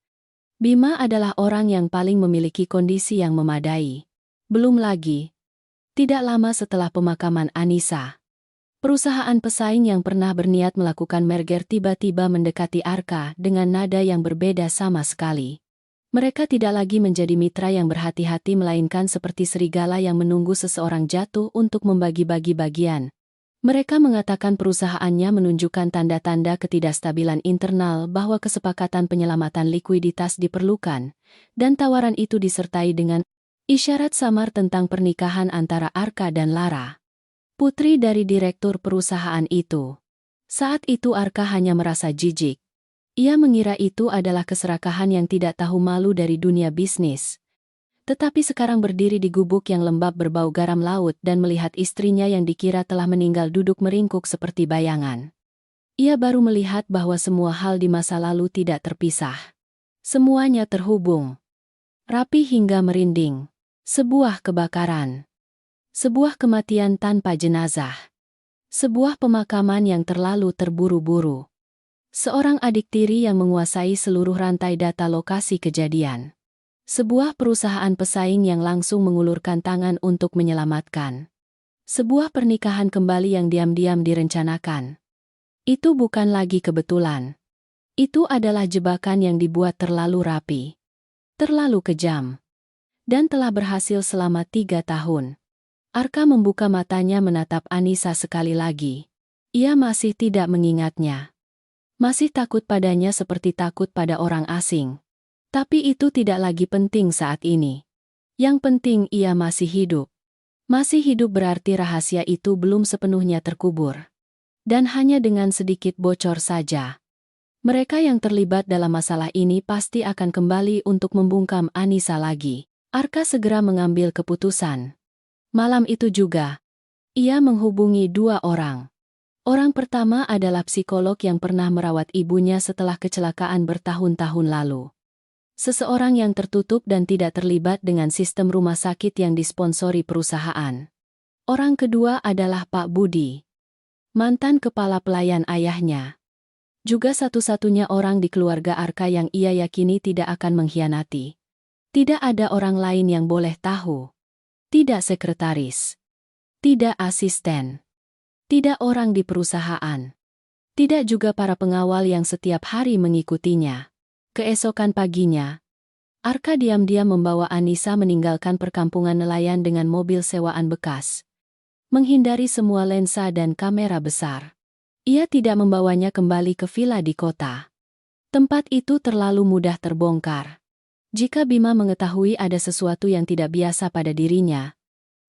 Bima adalah orang yang paling memiliki kondisi yang memadai. Belum lagi, tidak lama setelah pemakaman Anissa, perusahaan pesaing yang pernah berniat melakukan merger tiba-tiba mendekati Arka dengan nada yang berbeda sama sekali. Mereka tidak lagi menjadi mitra yang berhati-hati melainkan seperti serigala yang menunggu seseorang jatuh untuk membagi-bagi bagian. Mereka mengatakan perusahaannya menunjukkan tanda-tanda ketidakstabilan internal bahwa kesepakatan penyelamatan likuiditas diperlukan, dan tawaran itu disertai dengan isyarat samar tentang pernikahan antara Arka dan Lara, putri dari direktur perusahaan itu. Saat itu Arka hanya merasa jijik. Ia mengira itu adalah keserakahan yang tidak tahu malu dari dunia bisnis. Tetapi sekarang berdiri di gubuk yang lembab berbau garam laut dan melihat istrinya yang dikira telah meninggal duduk meringkuk seperti bayangan. Ia baru melihat bahwa semua hal di masa lalu tidak terpisah. Semuanya terhubung. Rapi hingga merinding. Sebuah kebakaran. Sebuah kematian tanpa jenazah. Sebuah pemakaman yang terlalu terburu-buru. Seorang adik tiri yang menguasai seluruh rantai data lokasi kejadian. Sebuah perusahaan pesaing yang langsung mengulurkan tangan untuk menyelamatkan. Sebuah pernikahan kembali yang diam-diam direncanakan. Itu bukan lagi kebetulan. Itu adalah jebakan yang dibuat terlalu rapi. terlalu kejam, dan telah berhasil selama 3 tahun. Arka membuka matanya menatap Anissa sekali lagi. Ia masih tidak mengingatnya. Masih takut padanya seperti takut pada orang asing. Tapi itu tidak lagi penting saat ini. Yang penting ia masih hidup. Masih hidup berarti rahasia itu belum sepenuhnya terkubur. Dan hanya dengan sedikit bocor saja. Mereka yang terlibat dalam masalah ini pasti akan kembali untuk membungkam Anissa lagi. Arka segera mengambil keputusan. Malam itu juga, ia menghubungi 2 orang. Orang pertama adalah psikolog yang pernah merawat ibunya setelah kecelakaan bertahun-tahun lalu. Seseorang yang tertutup dan tidak terlibat dengan sistem rumah sakit yang disponsori perusahaan. Orang kedua adalah Pak Budi, mantan kepala pelayan ayahnya. Juga satu-satunya orang di keluarga Arka yang ia yakini tidak akan mengkhianati. Tidak ada orang lain yang boleh tahu. Tidak sekretaris. Tidak asisten. Tidak orang di perusahaan. Tidak juga para pengawal yang setiap hari mengikutinya. Keesokan paginya, Arka diam-diam membawa Anissa meninggalkan perkampungan nelayan dengan mobil sewaan bekas. Menghindari semua lensa dan kamera besar. Ia tidak membawanya kembali ke villa di kota. Tempat itu terlalu mudah terbongkar. Jika Bima mengetahui ada sesuatu yang tidak biasa pada dirinya,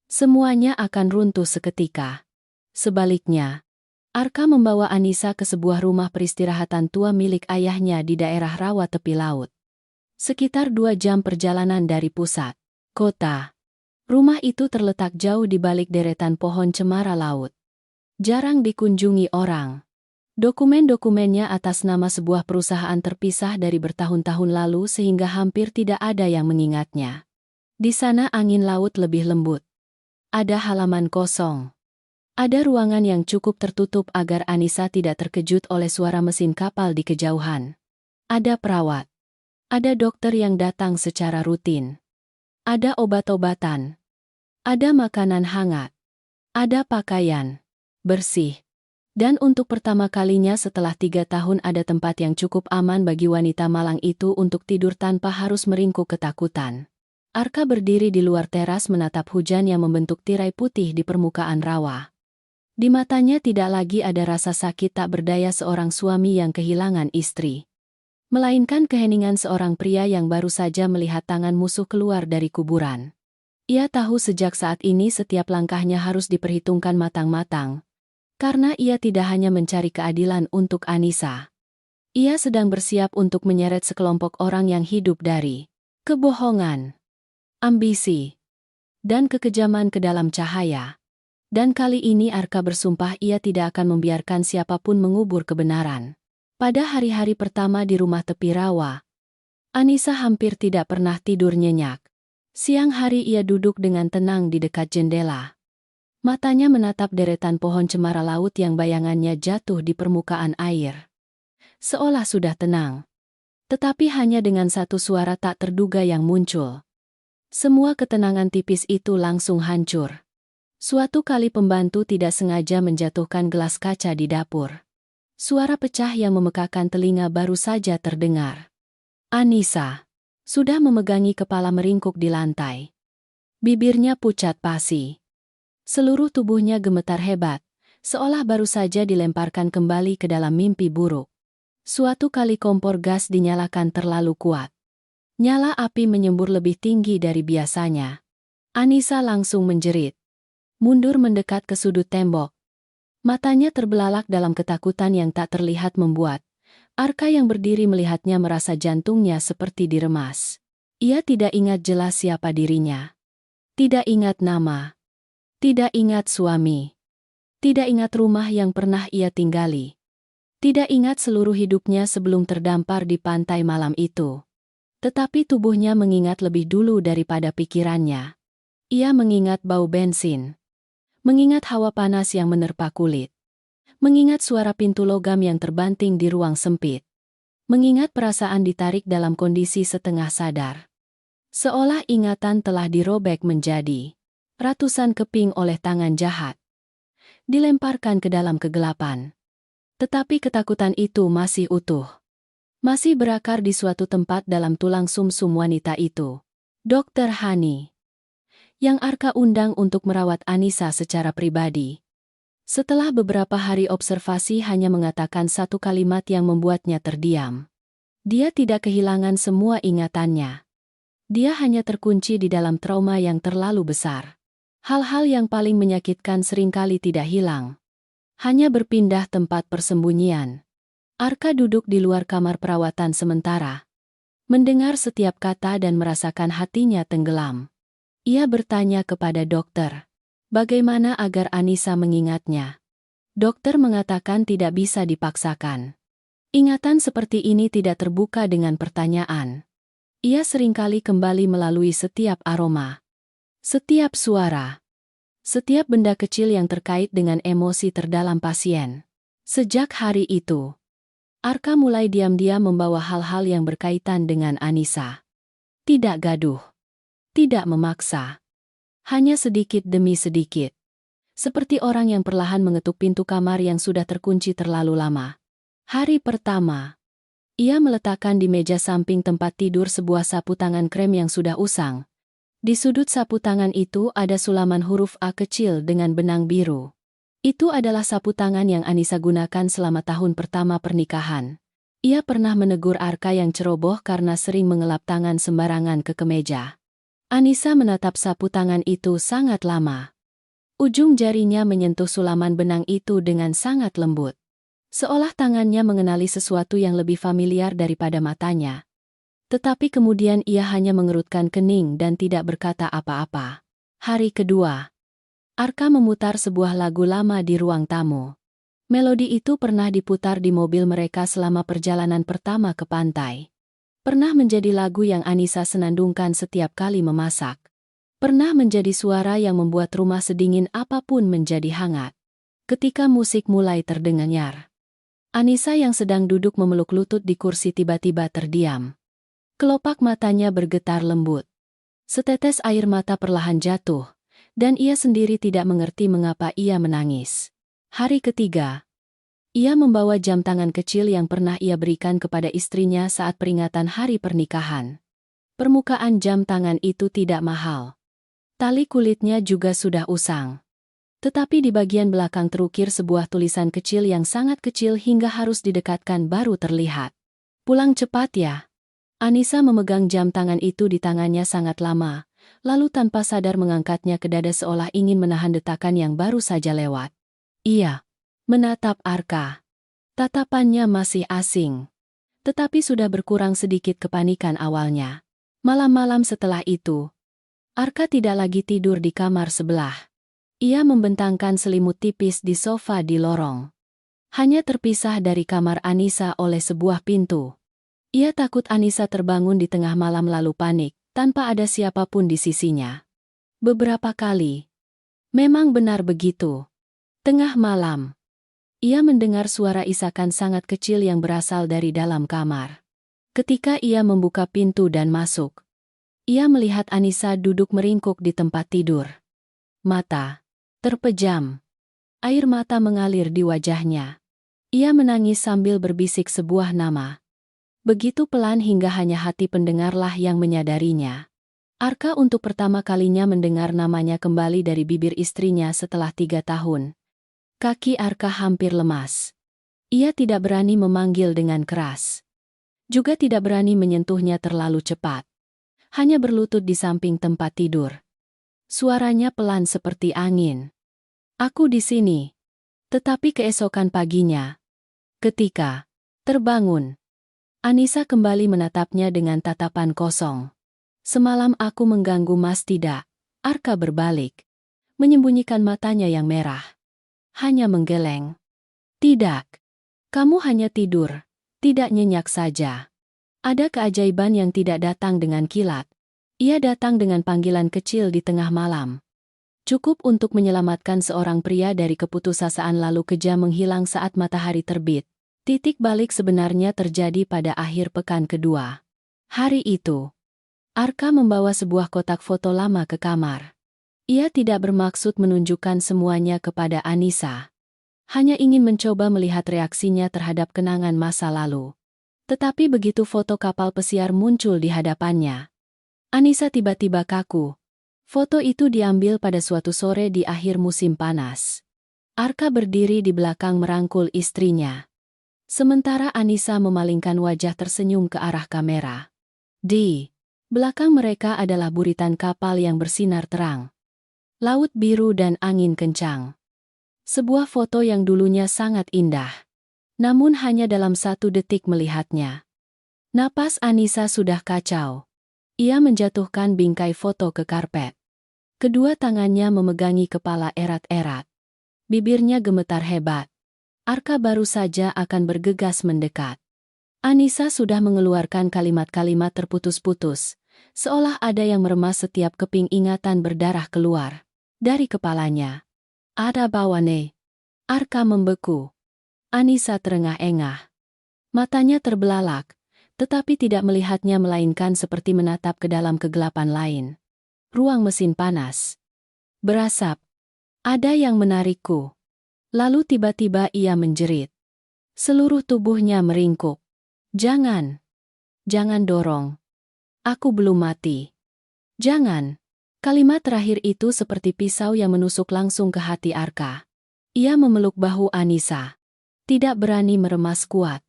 semuanya akan runtuh seketika. Sebaliknya, Arka membawa Anissa ke sebuah rumah peristirahatan tua milik ayahnya di daerah rawa tepi laut. Sekitar 2 jam perjalanan dari pusat kota. Rumah itu terletak jauh di balik deretan pohon cemara laut. Jarang dikunjungi orang. Dokumen-dokumennya atas nama sebuah perusahaan terpisah dari bertahun-tahun lalu sehingga hampir tidak ada yang mengingatnya. Di sana angin laut lebih lembut. Ada halaman kosong. Ada ruangan yang cukup tertutup agar Anissa tidak terkejut oleh suara mesin kapal di kejauhan. Ada perawat. Ada dokter yang datang secara rutin. Ada obat-obatan. Ada makanan hangat. Ada pakaian bersih. Dan untuk pertama kalinya setelah 3 tahun ada tempat yang cukup aman bagi wanita malang itu untuk tidur tanpa harus meringkuk ketakutan. Arka berdiri di luar teras menatap hujan yang membentuk tirai putih di permukaan rawa. Di matanya tidak lagi ada rasa sakit tak berdaya seorang suami yang kehilangan istri. Melainkan keheningan seorang pria yang baru saja melihat tangan musuh keluar dari kuburan. Ia tahu sejak saat ini setiap langkahnya harus diperhitungkan matang-matang. Karena ia tidak hanya mencari keadilan untuk Anissa. Ia sedang bersiap untuk menyeret sekelompok orang yang hidup dari kebohongan, ambisi, dan kekejaman ke dalam cahaya. Dan kali ini Arka bersumpah ia tidak akan membiarkan siapapun mengubur kebenaran. Pada hari-hari pertama di rumah tepi rawa, Anissa hampir tidak pernah tidur nyenyak. Siang hari ia duduk dengan tenang di dekat jendela. Matanya menatap deretan pohon cemara laut yang bayangannya jatuh di permukaan air. Seolah sudah tenang. Tetapi hanya dengan satu suara tak terduga yang muncul. Semua ketenangan tipis itu langsung hancur. Suatu kali pembantu tidak sengaja menjatuhkan gelas kaca di dapur. Suara pecah yang memekakan telinga baru saja terdengar. Anissa sudah memegangi kepala meringkuk di lantai. Bibirnya pucat pasi. Seluruh tubuhnya gemetar hebat, seolah baru saja dilemparkan kembali ke dalam mimpi buruk. Suatu kali kompor gas dinyalakan terlalu kuat. Nyala api menyembur lebih tinggi dari biasanya. Anissa langsung menjerit. Mundur mendekat ke sudut tembok. Matanya terbelalak dalam ketakutan yang tak terlihat membuat Arka yang berdiri melihatnya merasa jantungnya seperti diremas. Ia tidak ingat jelas siapa dirinya. Tidak ingat nama. Tidak ingat suami. Tidak ingat rumah yang pernah ia tinggali. Tidak ingat seluruh hidupnya sebelum terdampar di pantai malam itu. Tetapi tubuhnya mengingat lebih dulu daripada pikirannya. Ia mengingat bau bensin. Mengingat hawa panas yang menerpa kulit. Mengingat suara pintu logam yang terbanting di ruang sempit. Mengingat perasaan ditarik dalam kondisi setengah sadar. Seolah ingatan telah dirobek menjadi ratusan keping oleh tangan jahat. Dilemparkan ke dalam kegelapan. Tetapi ketakutan itu masih utuh. Masih berakar di suatu tempat dalam tulang sumsum wanita itu. Dokter Hani, yang Arka undang untuk merawat Anissa secara pribadi. Setelah beberapa hari observasi hanya mengatakan satu kalimat yang membuatnya terdiam. Dia tidak kehilangan semua ingatannya. Dia hanya terkunci di dalam trauma yang terlalu besar. Hal-hal yang paling menyakitkan seringkali tidak hilang. Hanya berpindah tempat persembunyian. Arka duduk di luar kamar perawatan sementara. Mendengar setiap kata dan merasakan hatinya tenggelam. Ia bertanya kepada dokter, bagaimana agar Anissa mengingatnya. Dokter mengatakan tidak bisa dipaksakan. Ingatan seperti ini tidak terbuka dengan pertanyaan. Ia seringkali kembali melalui setiap aroma, setiap suara, setiap benda kecil yang terkait dengan emosi terdalam pasien. Sejak hari itu, Arka mulai diam-diam membawa hal-hal yang berkaitan dengan Anissa. Tidak gaduh, tidak memaksa, hanya sedikit demi sedikit. Seperti orang yang perlahan mengetuk pintu kamar yang sudah terkunci terlalu lama. Hari pertama, ia meletakkan di meja samping tempat tidur sebuah sapu tangan krem yang sudah usang. Di sudut sapu tangan itu ada sulaman huruf A kecil dengan benang biru. Itu adalah sapu tangan yang Anissa gunakan selama tahun pertama pernikahan. Ia pernah menegur Arka yang ceroboh karena sering mengelap tangan sembarangan ke kemeja. Anissa menatap sapu tangan itu sangat lama. Ujung jarinya menyentuh sulaman benang itu dengan sangat lembut. Seolah tangannya mengenali sesuatu yang lebih familiar daripada matanya. Tetapi kemudian ia hanya mengerutkan kening dan tidak berkata apa-apa. Hari kedua, Arka memutar sebuah lagu lama di ruang tamu. Melodi itu pernah diputar di mobil mereka selama perjalanan pertama ke pantai. Pernah menjadi lagu yang Anissa senandungkan setiap kali memasak. Pernah menjadi suara yang membuat rumah sedingin apapun menjadi hangat. Ketika musik mulai terdengar, Anissa yang sedang duduk memeluk lutut di kursi tiba-tiba terdiam. Kelopak matanya bergetar lembut. Setetes air mata perlahan jatuh, dan ia sendiri tidak mengerti mengapa ia menangis. Hari ketiga, ia membawa jam tangan kecil yang pernah ia berikan kepada istrinya saat peringatan hari pernikahan. Permukaan jam tangan itu tidak mahal. Tali kulitnya juga sudah usang. Tetapi di bagian belakang terukir sebuah tulisan kecil yang sangat kecil hingga harus didekatkan baru terlihat. Pulang cepat ya. Anissa memegang jam tangan itu di tangannya sangat lama, lalu tanpa sadar mengangkatnya ke dada seolah ingin menahan detakan yang baru saja lewat. Ia menatap Arka. Tatapannya masih asing. Tetapi sudah berkurang sedikit kepanikan awalnya. Malam-malam setelah itu, Arka tidak lagi tidur di kamar sebelah. Ia membentangkan selimut tipis di sofa di lorong. Hanya terpisah dari kamar Anissa oleh sebuah pintu. Ia takut Anissa terbangun di tengah malam lalu panik, tanpa ada siapapun di sisinya. Beberapa kali, memang benar begitu. Tengah malam, ia mendengar suara isakan sangat kecil yang berasal dari dalam kamar. Ketika ia membuka pintu dan masuk, ia melihat Anissa duduk meringkuk di tempat tidur. Mata terpejam. Air mata mengalir di wajahnya. Ia menangis sambil berbisik sebuah nama. Begitu pelan hingga hanya hati pendengarlah yang menyadarinya. Arka untuk pertama kalinya mendengar namanya kembali dari bibir istrinya setelah 3 tahun. Kaki Arka hampir lemas. Ia tidak berani memanggil dengan keras. Juga tidak berani menyentuhnya terlalu cepat. Hanya berlutut di samping tempat tidur. Suaranya pelan seperti angin. Aku di sini. Tetapi keesokan paginya, ketika terbangun, Anissa kembali menatapnya dengan tatapan kosong. Semalam aku mengganggu Mas tidak? Arka berbalik. Menyembunyikan matanya yang merah. Hanya menggeleng. Tidak. Kamu hanya tidur. Tidak nyenyak saja. Ada keajaiban yang tidak datang dengan kilat. Ia datang dengan panggilan kecil di tengah malam. Cukup untuk menyelamatkan seorang pria dari keputusasaan lalu kejam menghilang saat matahari terbit. Titik balik sebenarnya terjadi pada akhir pekan kedua. Hari itu, Arka membawa sebuah kotak foto lama ke kamar. Ia tidak bermaksud menunjukkan semuanya kepada Anissa. Hanya ingin mencoba melihat reaksinya terhadap kenangan masa lalu. Tetapi begitu foto kapal pesiar muncul di hadapannya, Anissa tiba-tiba kaku. Foto itu diambil pada suatu sore di akhir musim panas. Arka berdiri di belakang merangkul istrinya. Sementara Anissa memalingkan wajah tersenyum ke arah kamera. Di belakang mereka adalah buritan kapal yang bersinar terang. Laut biru dan angin kencang. Sebuah foto yang dulunya sangat indah. Namun hanya dalam 1 detik melihatnya, napas Anissa sudah kacau. Ia menjatuhkan bingkai foto ke karpet. Kedua tangannya memegangi kepala erat-erat. Bibirnya gemetar hebat. Arka baru saja akan bergegas mendekat. Anissa sudah mengeluarkan kalimat-kalimat terputus-putus, seolah ada yang meremas setiap keping ingatan berdarah keluar dari kepalanya. Ada bawane. Arka membeku. Anissa terengah-engah. Matanya terbelalak, tetapi tidak melihatnya melainkan seperti menatap ke dalam kegelapan lain. Ruang mesin panas. Berasap. Ada yang menarikku. Lalu tiba-tiba ia menjerit. Seluruh tubuhnya meringkuk. Jangan. Jangan dorong. Aku belum mati. Jangan. Kalimat terakhir itu seperti pisau yang menusuk langsung ke hati Arka. Ia memeluk bahu Anissa. Tidak berani meremas kuat.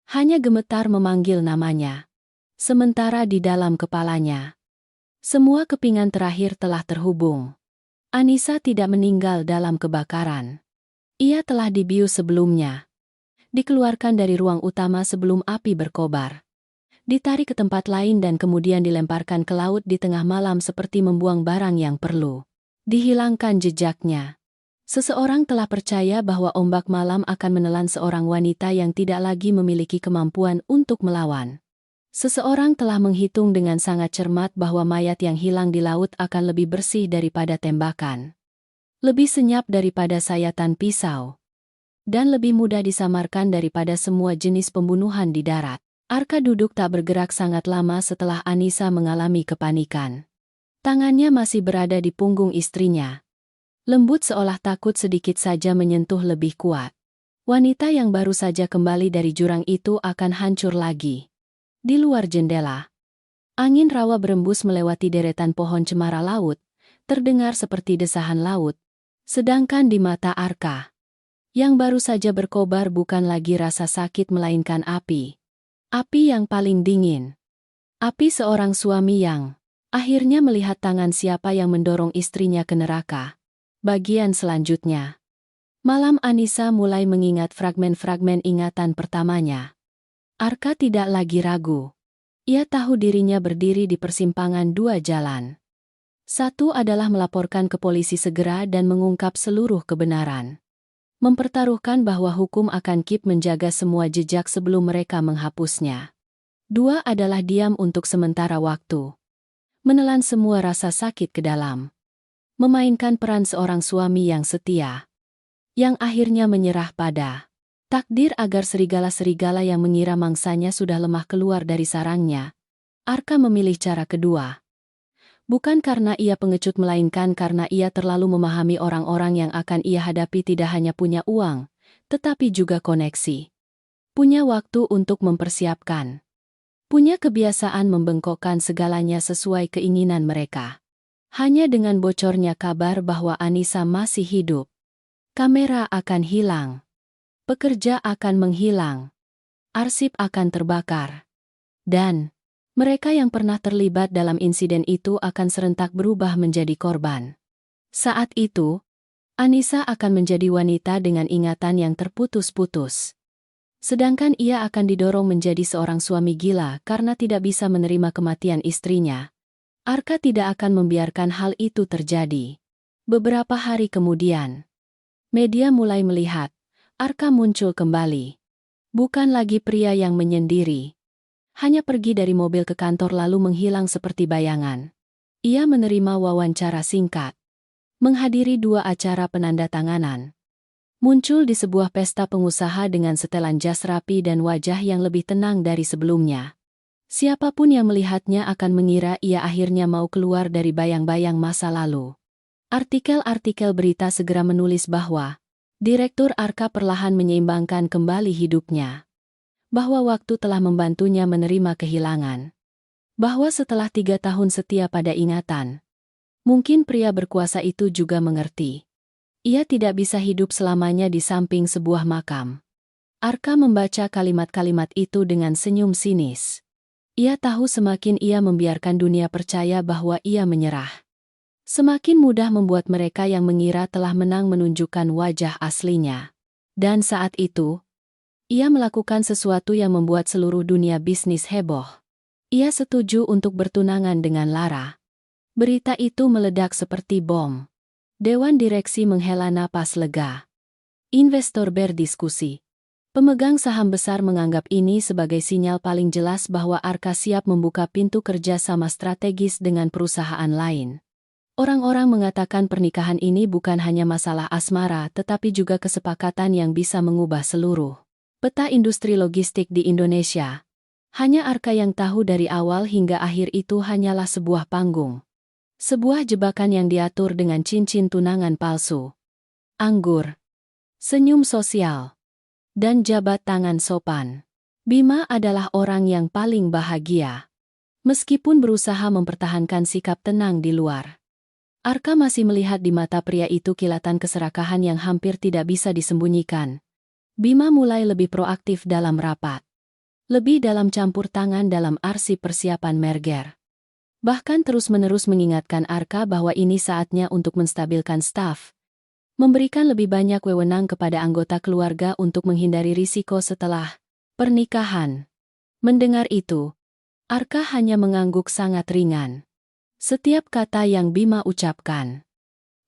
Hanya gemetar memanggil namanya. Sementara di dalam kepalanya, semua kepingan terakhir telah terhubung. Anissa tidak meninggal dalam kebakaran. Ia telah dibius sebelumnya. Dikeluarkan dari ruang utama sebelum api berkobar. Ditarik ke tempat lain dan kemudian dilemparkan ke laut di tengah malam seperti membuang barang yang perlu dihilangkan jejaknya. Seseorang telah percaya bahwa ombak malam akan menelan seorang wanita yang tidak lagi memiliki kemampuan untuk melawan. Seseorang telah menghitung dengan sangat cermat bahwa mayat yang hilang di laut akan lebih bersih daripada tembakan. Lebih senyap daripada sayatan pisau. Dan lebih mudah disamarkan daripada semua jenis pembunuhan di darat. Arka duduk tak bergerak sangat lama setelah Anissa mengalami kepanikan. Tangannya masih berada di punggung istrinya. Lembut seolah takut sedikit saja menyentuh lebih kuat. Wanita yang baru saja kembali dari jurang itu akan hancur lagi. Di luar jendela, angin rawa berembus melewati deretan pohon cemara laut, terdengar seperti desahan laut. Sedangkan di mata Arka, yang baru saja berkobar bukan lagi rasa sakit melainkan api. Api yang paling dingin. Api seorang suami yang akhirnya melihat tangan siapa yang mendorong istrinya ke neraka. Bagian selanjutnya. Malam Anissa mulai mengingat fragmen-fragmen ingatan pertamanya. Arka tidak lagi ragu. Ia tahu dirinya berdiri di persimpangan 2 jalan. Satu adalah melaporkan ke polisi segera dan mengungkap seluruh kebenaran. Mempertaruhkan bahwa hukum akan menjaga semua jejak sebelum mereka menghapusnya. 2 adalah diam untuk sementara waktu. Menelan semua rasa sakit ke dalam. Memainkan peran seorang suami yang setia, yang akhirnya menyerah pada takdir agar serigala-serigala yang mengira mangsanya sudah lemah keluar dari sarangnya. Arka memilih cara kedua. Bukan karena ia pengecut melainkan karena ia terlalu memahami orang-orang yang akan ia hadapi tidak hanya punya uang, tetapi juga koneksi. Punya waktu untuk mempersiapkan. Punya kebiasaan membengkokkan segalanya sesuai keinginan mereka. Hanya dengan bocornya kabar bahwa Anissa masih hidup, kamera akan hilang. Pekerja akan menghilang. Arsip akan terbakar. Dan mereka yang pernah terlibat dalam insiden itu akan serentak berubah menjadi korban. Saat itu, Anissa akan menjadi wanita dengan ingatan yang terputus-putus. Sedangkan ia akan didorong menjadi seorang suami gila karena tidak bisa menerima kematian istrinya. Arka tidak akan membiarkan hal itu terjadi. Beberapa hari kemudian, media mulai melihat Arka muncul kembali. Bukan lagi pria yang menyendiri. Hanya pergi dari mobil ke kantor lalu menghilang seperti bayangan. Ia menerima wawancara singkat. Menghadiri 2 acara penandatanganan. Muncul di sebuah pesta pengusaha dengan setelan jas rapi dan wajah yang lebih tenang dari sebelumnya. Siapapun yang melihatnya akan mengira ia akhirnya mau keluar dari bayang-bayang masa lalu. Artikel-artikel berita segera menulis bahwa Direktur Arka perlahan menyeimbangkan kembali hidupnya. bahwa waktu telah membantunya menerima kehilangan. Bahwa setelah 3 tahun setia pada ingatan, mungkin pria berkuasa itu juga mengerti. Ia tidak bisa hidup selamanya di samping sebuah makam. Arka membaca kalimat-kalimat itu dengan senyum sinis. Ia tahu semakin ia membiarkan dunia percaya bahwa ia menyerah, semakin mudah membuat mereka yang mengira telah menang menunjukkan wajah aslinya. Dan saat itu, ia melakukan sesuatu yang membuat seluruh dunia bisnis heboh. Ia setuju untuk bertunangan dengan Lara. Berita itu meledak seperti bom. Dewan direksi menghela napas lega. Investor berdiskusi. Pemegang saham besar menganggap ini sebagai sinyal paling jelas bahwa Arka siap membuka pintu kerja sama strategis dengan perusahaan lain. Orang-orang mengatakan pernikahan ini bukan hanya masalah asmara tetapi juga kesepakatan yang bisa mengubah seluruh peta industri logistik di Indonesia. Hanya Arka yang tahu dari awal hingga akhir itu hanyalah sebuah panggung. Sebuah jebakan yang diatur dengan cincin tunangan palsu, anggur, senyum sosial, dan jabat tangan sopan. Bima adalah orang yang paling bahagia. Meskipun berusaha mempertahankan sikap tenang di luar, Arka masih melihat di mata pria itu kilatan keserakahan yang hampir tidak bisa disembunyikan. Bima mulai lebih proaktif dalam rapat. Lebih dalam campur tangan dalam arsip persiapan merger. Bahkan terus-menerus mengingatkan Arka bahwa ini saatnya untuk menstabilkan staf. Memberikan lebih banyak wewenang kepada anggota keluarga untuk menghindari risiko setelah pernikahan. Mendengar itu, Arka hanya mengangguk sangat ringan. Setiap kata yang Bima ucapkan,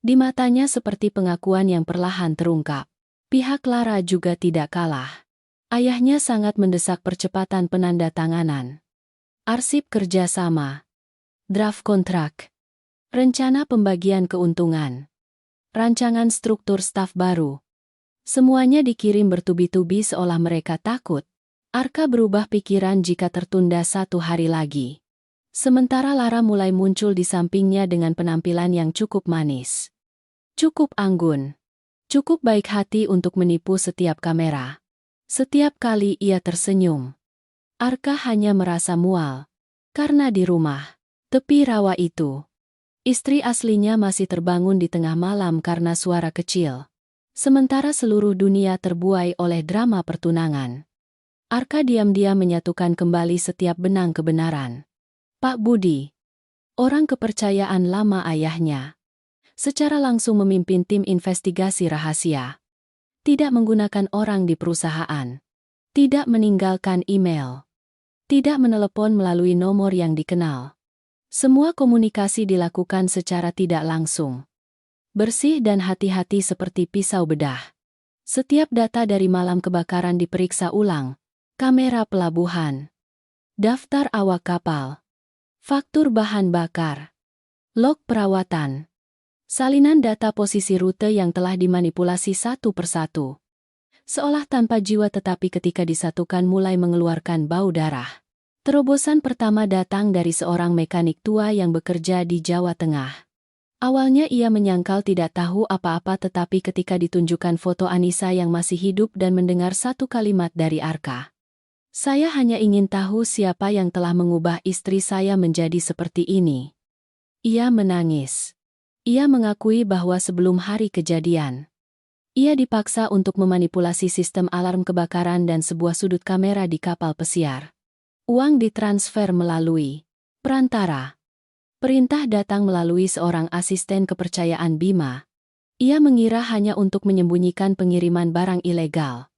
di matanya seperti pengakuan yang perlahan terungkap. Pihak Lara juga tidak kalah. Ayahnya sangat mendesak percepatan penandatanganan. Arsip kerjasama, draft kontrak, rencana pembagian keuntungan, rancangan struktur staf baru. Semuanya dikirim bertubi-tubi seolah mereka takut Arka berubah pikiran jika tertunda 1 hari lagi. Sementara Lara mulai muncul di sampingnya dengan penampilan yang cukup manis. Cukup anggun. Cukup baik hati untuk menipu setiap kamera. Setiap kali ia tersenyum, Arka hanya merasa mual. Karena di rumah, tepi rawa itu, istri aslinya masih terbangun di tengah malam karena suara kecil. Sementara seluruh dunia terbuai oleh drama pertunangan. Arka diam-diam menyatukan kembali setiap benang kebenaran. Pak Budi, orang kepercayaan lama ayahnya, secara langsung memimpin tim investigasi rahasia. Tidak menggunakan orang di perusahaan. Tidak meninggalkan email. Tidak menelepon melalui nomor yang dikenal. Semua komunikasi dilakukan secara tidak langsung. Bersih dan hati-hati seperti pisau bedah. Setiap data dari malam kebakaran diperiksa ulang. Kamera pelabuhan. Daftar awak kapal. Faktur bahan bakar. Log perawatan. Salinan data posisi rute yang telah dimanipulasi satu persatu. Seolah tanpa jiwa tetapi ketika disatukan mulai mengeluarkan bau darah. Terobosan pertama datang dari seorang mekanik tua yang bekerja di Jawa Tengah. Awalnya ia menyangkal tidak tahu apa-apa tetapi ketika ditunjukkan foto Anissa yang masih hidup dan mendengar satu kalimat dari Arka. Saya hanya ingin tahu siapa yang telah mengubah istri saya menjadi seperti ini. Ia menangis. Ia mengakui bahwa sebelum hari kejadian, ia dipaksa untuk memanipulasi sistem alarm kebakaran dan sebuah sudut kamera di kapal pesiar. Uang ditransfer melalui perantara. Perintah datang melalui seorang asisten kepercayaan Bima. Ia mengira hanya untuk menyembunyikan pengiriman barang ilegal.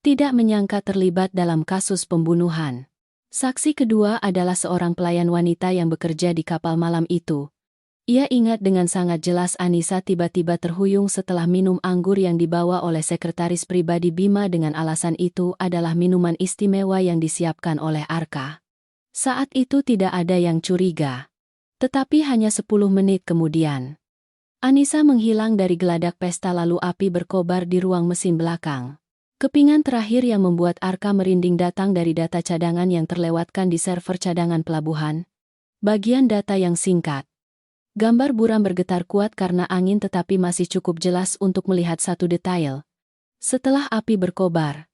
Tidak menyangka terlibat dalam kasus pembunuhan. Saksi kedua adalah seorang pelayan wanita yang bekerja di kapal malam itu. Ia ingat dengan sangat jelas Anissa tiba-tiba terhuyung setelah minum anggur yang dibawa oleh sekretaris pribadi Bima dengan alasan itu adalah minuman istimewa yang disiapkan oleh Arka. Saat itu tidak ada yang curiga. Tetapi hanya 10 menit kemudian, Anissa menghilang dari geladak pesta lalu api berkobar di ruang mesin belakang. Kepingan terakhir yang membuat Arka merinding datang dari data cadangan yang terlewatkan di server cadangan pelabuhan. Bagian data yang singkat. Gambar buram bergetar kuat karena angin tetapi masih cukup jelas untuk melihat satu detail. Setelah api berkobar,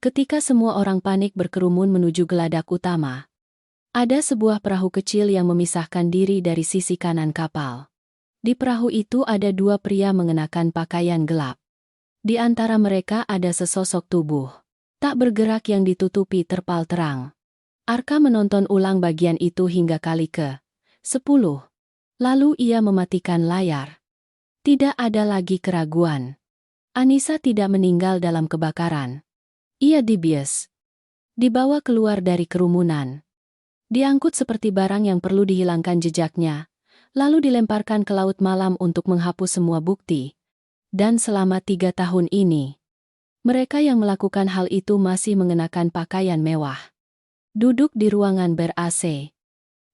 Ketika semua orang panik berkerumun menuju geladak utama, ada sebuah perahu kecil yang memisahkan diri dari sisi kanan kapal. Di perahu itu ada dua pria mengenakan pakaian gelap. Di antara mereka ada sesosok tubuh tak bergerak yang ditutupi terpal terang. Arka menonton ulang bagian itu hingga kali ke-10. Lalu ia mematikan layar. Tidak ada lagi keraguan. Anissa tidak meninggal dalam kebakaran. Ia dibius, dibawa keluar dari kerumunan, diangkut seperti barang yang perlu dihilangkan jejaknya, lalu dilemparkan ke laut malam untuk menghapus semua bukti. Dan selama 3 tahun ini, mereka yang melakukan hal itu masih mengenakan pakaian mewah. Duduk di ruangan ber-AC,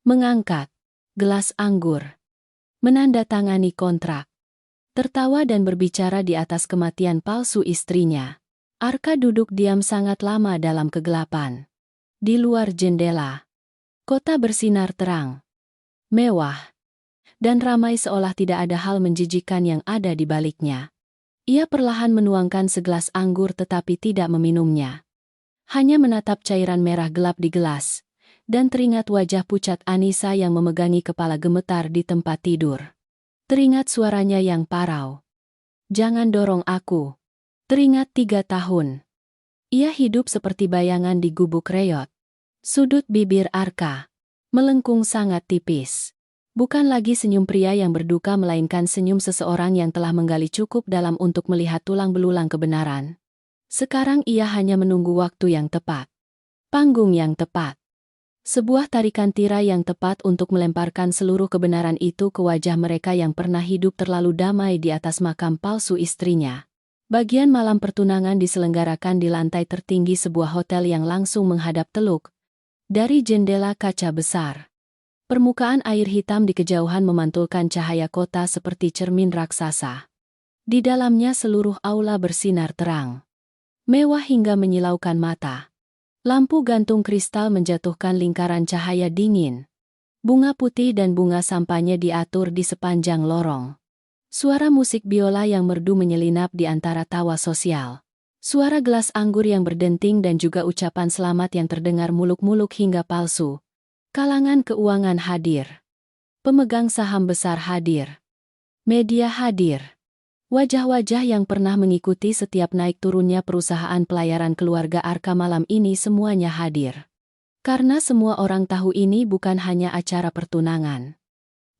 mengangkat gelas anggur, menandatangani kontrak, tertawa dan berbicara di atas kematian palsu istrinya. Arka duduk diam sangat lama dalam kegelapan. Di luar jendela, kota bersinar terang, mewah, dan ramai seolah tidak ada hal menjijikan yang ada di baliknya. Ia perlahan menuangkan segelas anggur tetapi tidak meminumnya. Hanya menatap cairan merah gelap di gelas, dan teringat wajah pucat Anissa yang memegangi kepala gemetar di tempat tidur. Teringat suaranya yang parau. Jangan dorong aku. Teringat 3 tahun. Ia hidup seperti bayangan di gubuk reot. Sudut bibir Arka melengkung sangat tipis. Bukan lagi senyum pria yang berduka melainkan senyum seseorang yang telah menggali cukup dalam untuk melihat tulang belulang kebenaran. Sekarang ia hanya menunggu waktu yang tepat. Panggung yang tepat. Sebuah tarikan tirai yang tepat untuk melemparkan seluruh kebenaran itu ke wajah mereka yang pernah hidup terlalu damai di atas makam palsu istrinya. Bagian malam pertunangan diselenggarakan di lantai tertinggi sebuah hotel yang langsung menghadap teluk. Dari jendela kaca besar, permukaan air hitam di kejauhan memantulkan cahaya kota seperti cermin raksasa. Di dalamnya seluruh aula bersinar terang, mewah hingga menyilaukan mata. Lampu gantung kristal menjatuhkan lingkaran cahaya dingin. Bunga putih dan bunga sampahnya diatur di sepanjang lorong. Suara musik biola yang merdu menyelinap di antara tawa sosial. Suara gelas anggur yang berdenting dan juga ucapan selamat yang terdengar muluk-muluk hingga palsu. Kalangan keuangan hadir. Pemegang saham besar hadir. Media hadir. Wajah-wajah yang pernah mengikuti setiap naik turunnya perusahaan pelayaran keluarga Arka malam ini semuanya hadir. Karena semua orang tahu ini bukan hanya acara pertunangan.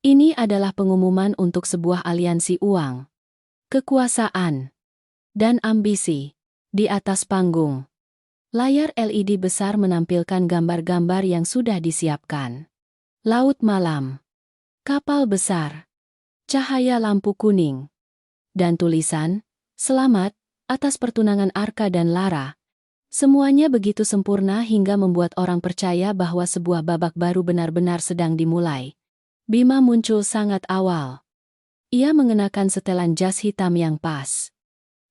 Ini adalah pengumuman untuk sebuah aliansi uang, kekuasaan, dan ambisi. Di atas panggung, layar LED besar menampilkan gambar-gambar yang sudah disiapkan. Laut malam, kapal besar, cahaya lampu kuning, dan tulisan, "Selamat atas pertunangan Arka dan Lara." Semuanya begitu sempurna hingga membuat orang percaya bahwa sebuah babak baru benar-benar sedang dimulai. Bima muncul sangat awal. Ia mengenakan setelan jas hitam yang pas.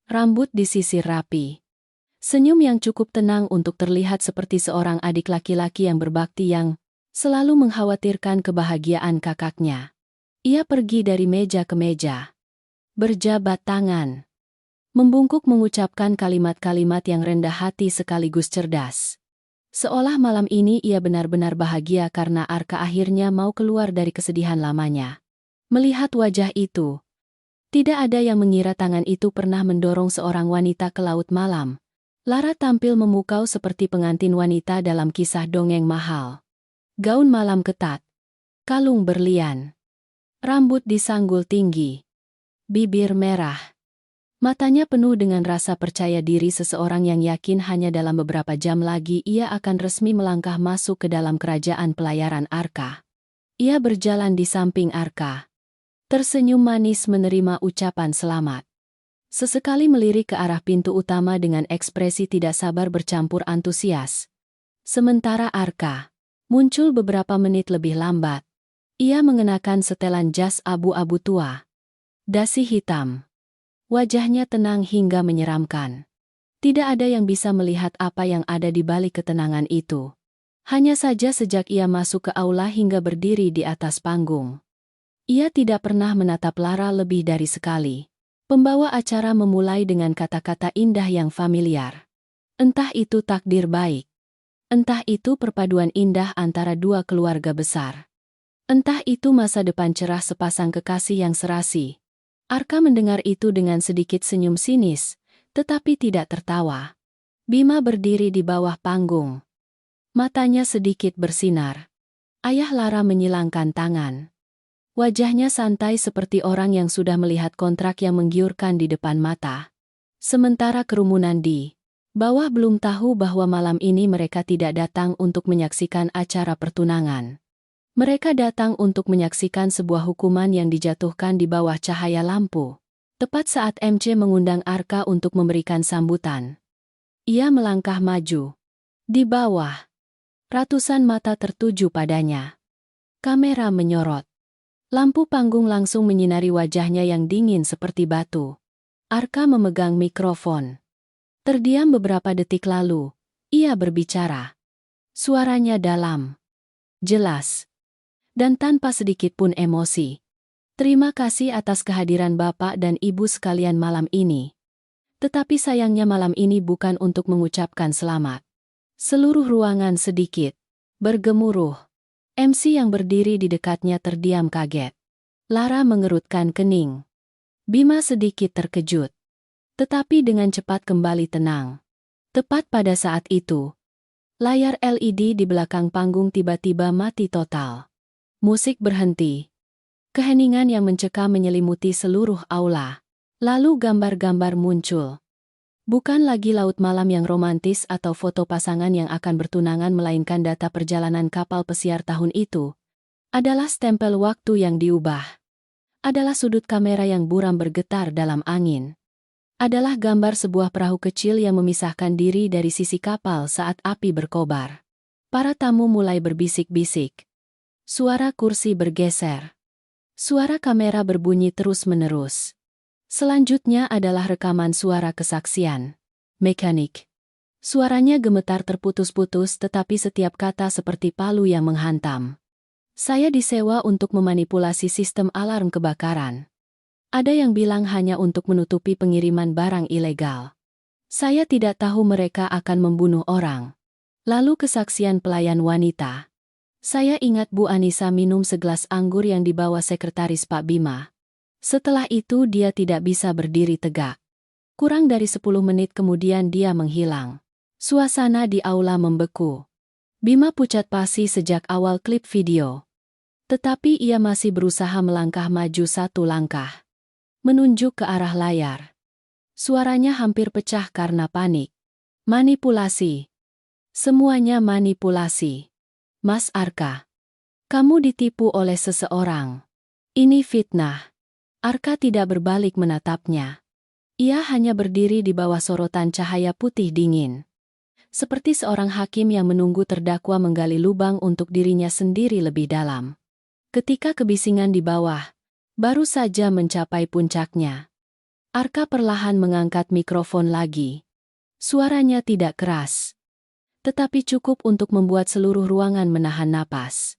Rambut disisir rapi. Senyum yang cukup tenang untuk terlihat seperti seorang adik laki-laki yang berbakti yang selalu mengkhawatirkan kebahagiaan kakaknya. Ia pergi dari meja ke meja, berjabat tangan, membungkuk mengucapkan kalimat-kalimat yang rendah hati sekaligus cerdas. Seolah malam ini ia benar-benar bahagia karena Arka akhirnya mau keluar dari kesedihan lamanya. Melihat wajah itu, tidak ada yang mengira tangan itu pernah mendorong seorang wanita ke laut malam. Lara tampil memukau seperti pengantin wanita dalam kisah dongeng mahal. Gaun malam ketat, kalung berlian, rambut disanggul tinggi, bibir merah. Matanya penuh dengan rasa percaya diri seseorang yang yakin hanya dalam beberapa jam lagi ia akan resmi melangkah masuk ke dalam kerajaan pelayaran Arka. Ia berjalan di samping Arka, tersenyum manis menerima ucapan selamat. Sesekali melirik ke arah pintu utama dengan ekspresi tidak sabar bercampur antusias. Sementara Arka muncul beberapa menit lebih lambat. Ia mengenakan setelan jas abu-abu tua, dasi hitam. Wajahnya tenang hingga menyeramkan. Tidak ada yang bisa melihat apa yang ada di balik ketenangan itu. Hanya saja sejak ia masuk ke aula hingga berdiri di atas panggung, ia tidak pernah menatap Lara lebih dari sekali. Pembawa acara memulai dengan kata-kata indah yang familiar. Entah itu takdir baik. Entah itu perpaduan indah antara dua keluarga besar. Entah itu masa depan cerah sepasang kekasih yang serasi. Arka mendengar itu dengan sedikit senyum sinis, tetapi tidak tertawa. Bima berdiri di bawah panggung. Matanya sedikit bersinar. Ayah Lara menyilangkan tangan. Wajahnya santai seperti orang yang sudah melihat kontrak yang menggiurkan di depan mata. Sementara kerumunan di bawah belum tahu bahwa malam ini mereka tidak datang untuk menyaksikan acara pertunangan. Mereka datang untuk menyaksikan sebuah hukuman yang dijatuhkan di bawah cahaya lampu. Tepat saat MC mengundang Arka untuk memberikan sambutan. Ia melangkah maju. Di bawah, ratusan mata tertuju padanya. Kamera menyorot. Lampu panggung langsung menyinari wajahnya yang dingin seperti batu. Arka memegang mikrofon. Terdiam beberapa detik lalu, ia berbicara. Suaranya dalam, jelas, dan tanpa sedikit pun emosi. Terima kasih atas kehadiran Bapak dan Ibu sekalian malam ini. Tetapi sayangnya malam ini bukan untuk mengucapkan selamat. Seluruh ruangan sedikit bergemuruh. MC yang berdiri di dekatnya terdiam kaget. Lara mengerutkan kening. Bima sedikit terkejut. Tetapi dengan cepat kembali tenang. Tepat pada saat itu, layar LED di belakang panggung tiba-tiba mati total. Musik berhenti. Keheningan yang mencekam menyelimuti seluruh aula. Lalu gambar-gambar muncul. Bukan lagi laut malam yang romantis atau foto pasangan yang akan bertunangan melainkan data perjalanan kapal pesiar tahun itu. Adalah stempel waktu yang diubah. Adalah sudut kamera yang buram bergetar dalam angin. Adalah gambar sebuah perahu kecil yang memisahkan diri dari sisi kapal saat api berkobar. Para tamu mulai berbisik-bisik. Suara kursi bergeser. Suara kamera berbunyi terus-menerus. Selanjutnya adalah rekaman suara kesaksian. Mekanik. Suaranya gemetar terputus-putus tetapi setiap kata seperti palu yang menghantam. Saya disewa untuk memanipulasi sistem alarm kebakaran. Ada yang bilang hanya untuk menutupi pengiriman barang ilegal. Saya tidak tahu mereka akan membunuh orang. Lalu kesaksian pelayan wanita. Saya ingat Bu Anissa minum segelas anggur yang dibawa sekretaris Pak Bima. Setelah itu dia tidak bisa berdiri tegak. Kurang dari 10 menit kemudian dia menghilang. Suasana di aula membeku. Bima pucat pasi sejak awal klip video. Tetapi ia masih berusaha melangkah maju satu langkah. Menunjuk ke arah layar. Suaranya hampir pecah karena panik. Manipulasi. Semuanya manipulasi. Mas Arka, kamu ditipu oleh seseorang. Ini fitnah. Arka tidak berbalik menatapnya. Ia hanya berdiri di bawah sorotan cahaya putih dingin. Seperti seorang hakim yang menunggu terdakwa menggali lubang untuk dirinya sendiri lebih dalam. Ketika kebisingan di bawah baru saja mencapai puncaknya, Arka perlahan mengangkat mikrofon lagi. Suaranya tidak keras, tetapi cukup untuk membuat seluruh ruangan menahan napas.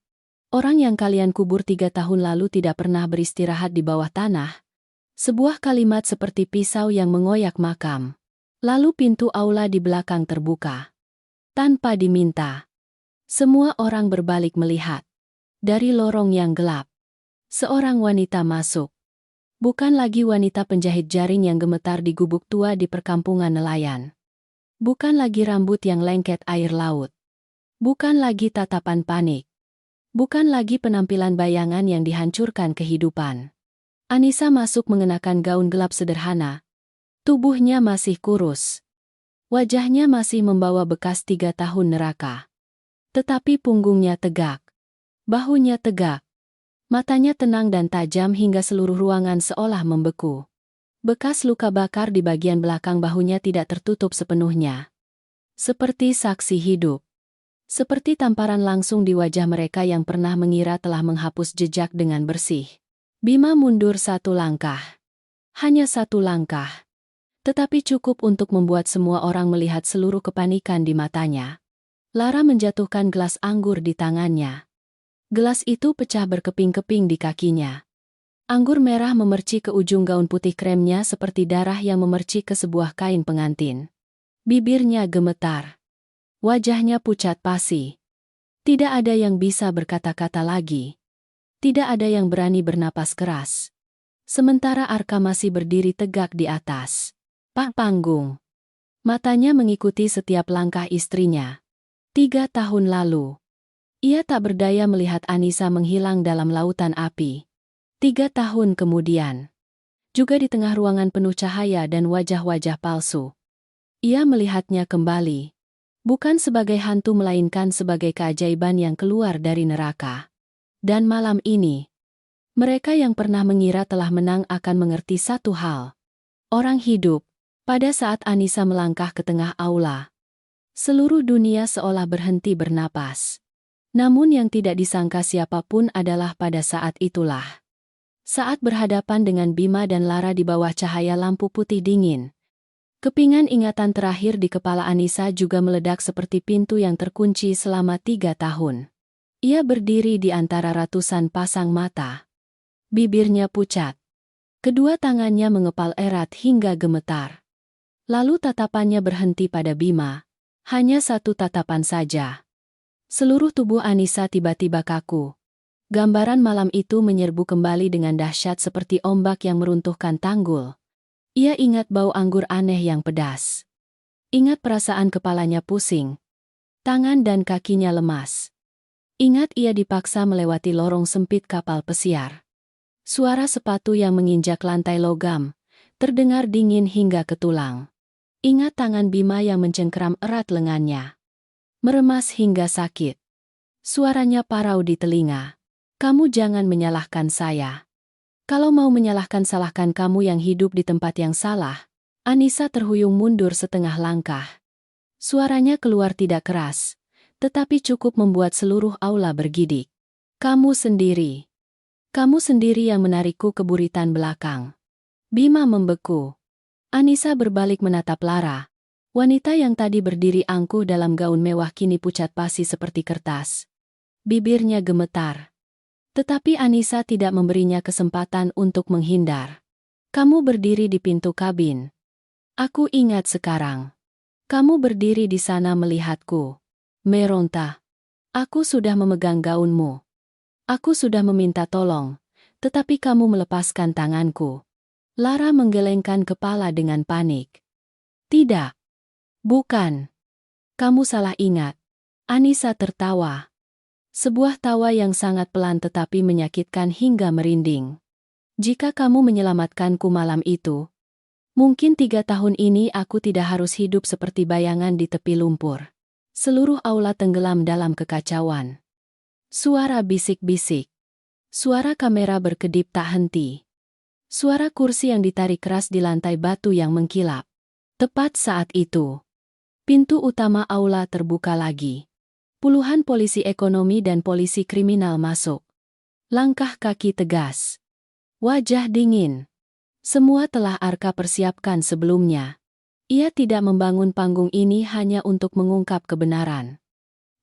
Orang yang kalian kubur 3 tahun lalu tidak pernah beristirahat di bawah tanah. Sebuah kalimat seperti pisau yang mengoyak makam. Lalu pintu aula di belakang terbuka. Tanpa diminta. Semua orang berbalik melihat. Dari lorong yang gelap, seorang wanita masuk. Bukan lagi wanita penjahit jaring yang gemetar di gubuk tua di perkampungan nelayan. Bukan lagi rambut yang lengket air laut. Bukan lagi tatapan panik. Bukan lagi penampilan bayangan yang dihancurkan kehidupan. Anissa masuk mengenakan gaun gelap sederhana. Tubuhnya masih kurus. Wajahnya masih membawa bekas 3 tahun neraka. Tetapi punggungnya tegak. Bahunya tegak. Matanya tenang dan tajam hingga seluruh ruangan seolah membeku. Bekas luka bakar di bagian belakang bahunya tidak tertutup sepenuhnya. Seperti saksi hidup. Seperti tamparan langsung di wajah mereka yang pernah mengira telah menghapus jejak dengan bersih. Bima mundur 1 langkah. Hanya 1 langkah. Tetapi cukup untuk membuat semua orang melihat seluruh kepanikan di matanya. Lara menjatuhkan gelas anggur di tangannya. Gelas itu pecah berkeping-keping di kakinya. Anggur merah memercik ke ujung gaun putih kremnya seperti darah yang memercik ke sebuah kain pengantin. Bibirnya gemetar. Wajahnya pucat pasi. Tidak ada yang bisa berkata-kata lagi. Tidak ada yang berani bernapas keras. Sementara Arka masih berdiri tegak di atas panggung. Matanya mengikuti setiap langkah istrinya. 3 tahun lalu, ia tak berdaya melihat Anissa menghilang dalam lautan api. 3 tahun kemudian, juga di tengah ruangan penuh cahaya dan wajah-wajah palsu, ia melihatnya kembali. Bukan sebagai hantu melainkan sebagai keajaiban yang keluar dari neraka. Dan malam ini, mereka yang pernah mengira telah menang akan mengerti satu hal. Orang hidup. Pada saat Anissa melangkah ke tengah aula, seluruh dunia seolah berhenti bernapas. Namun yang tidak disangka siapapun adalah pada saat itulah. Saat berhadapan dengan Bima dan Lara di bawah cahaya lampu putih dingin, kepingan ingatan terakhir di kepala Anissa juga meledak seperti pintu yang terkunci selama 3 tahun. Ia berdiri di antara ratusan pasang mata. Bibirnya pucat. Kedua tangannya mengepal erat hingga gemetar. Lalu tatapannya berhenti pada Bima. Hanya satu tatapan saja. Seluruh tubuh Anissa tiba-tiba kaku. Gambaran malam itu menyerbu kembali dengan dahsyat seperti ombak yang meruntuhkan tanggul. Ia ingat bau anggur aneh yang pedas. Ingat perasaan kepalanya pusing. Tangan dan kakinya lemas. Ingat ia dipaksa melewati lorong sempit kapal pesiar. Suara sepatu yang menginjak lantai logam terdengar dingin hingga ke tulang. Ingat tangan Bima yang mencengkeram erat lengannya. Meremas hingga sakit. Suaranya parau di telinga. Kamu jangan menyalahkan saya. Kalau mau menyalahkan, salahkan kamu yang hidup di tempat yang salah. Anissa terhuyung mundur setengah langkah. Suaranya keluar tidak keras, tetapi cukup membuat seluruh aula bergidik. Kamu sendiri. Kamu sendiri yang menarikku ke buritan belakang. Bima membeku. Anissa berbalik menatap Lara. Wanita yang tadi berdiri angkuh dalam gaun mewah kini pucat pasi seperti kertas. Bibirnya gemetar. Tetapi Anissa tidak memberinya kesempatan untuk menghindar. Kamu berdiri di pintu kabin. Aku ingat sekarang. Kamu berdiri di sana melihatku. Meronta. Aku sudah memegang gaunmu. Aku sudah meminta tolong, tetapi kamu melepaskan tanganku. Lara menggelengkan kepala dengan panik. Tidak. Bukan. Kamu salah ingat. Anissa tertawa. Sebuah tawa yang sangat pelan tetapi menyakitkan hingga merinding. Jika kamu menyelamatkanku malam itu, mungkin 3 tahun ini aku tidak harus hidup seperti bayangan di tepi lumpur. Seluruh aula tenggelam dalam kekacauan. Suara bisik-bisik. Suara kamera berkedip tak henti. Suara kursi yang ditarik keras di lantai batu yang mengkilap. Tepat saat itu, pintu utama aula terbuka lagi. Puluhan polisi ekonomi dan polisi kriminal masuk. Langkah kaki tegas. Wajah dingin. Semua telah Arka persiapkan sebelumnya. Ia tidak membangun panggung ini hanya untuk mengungkap kebenaran.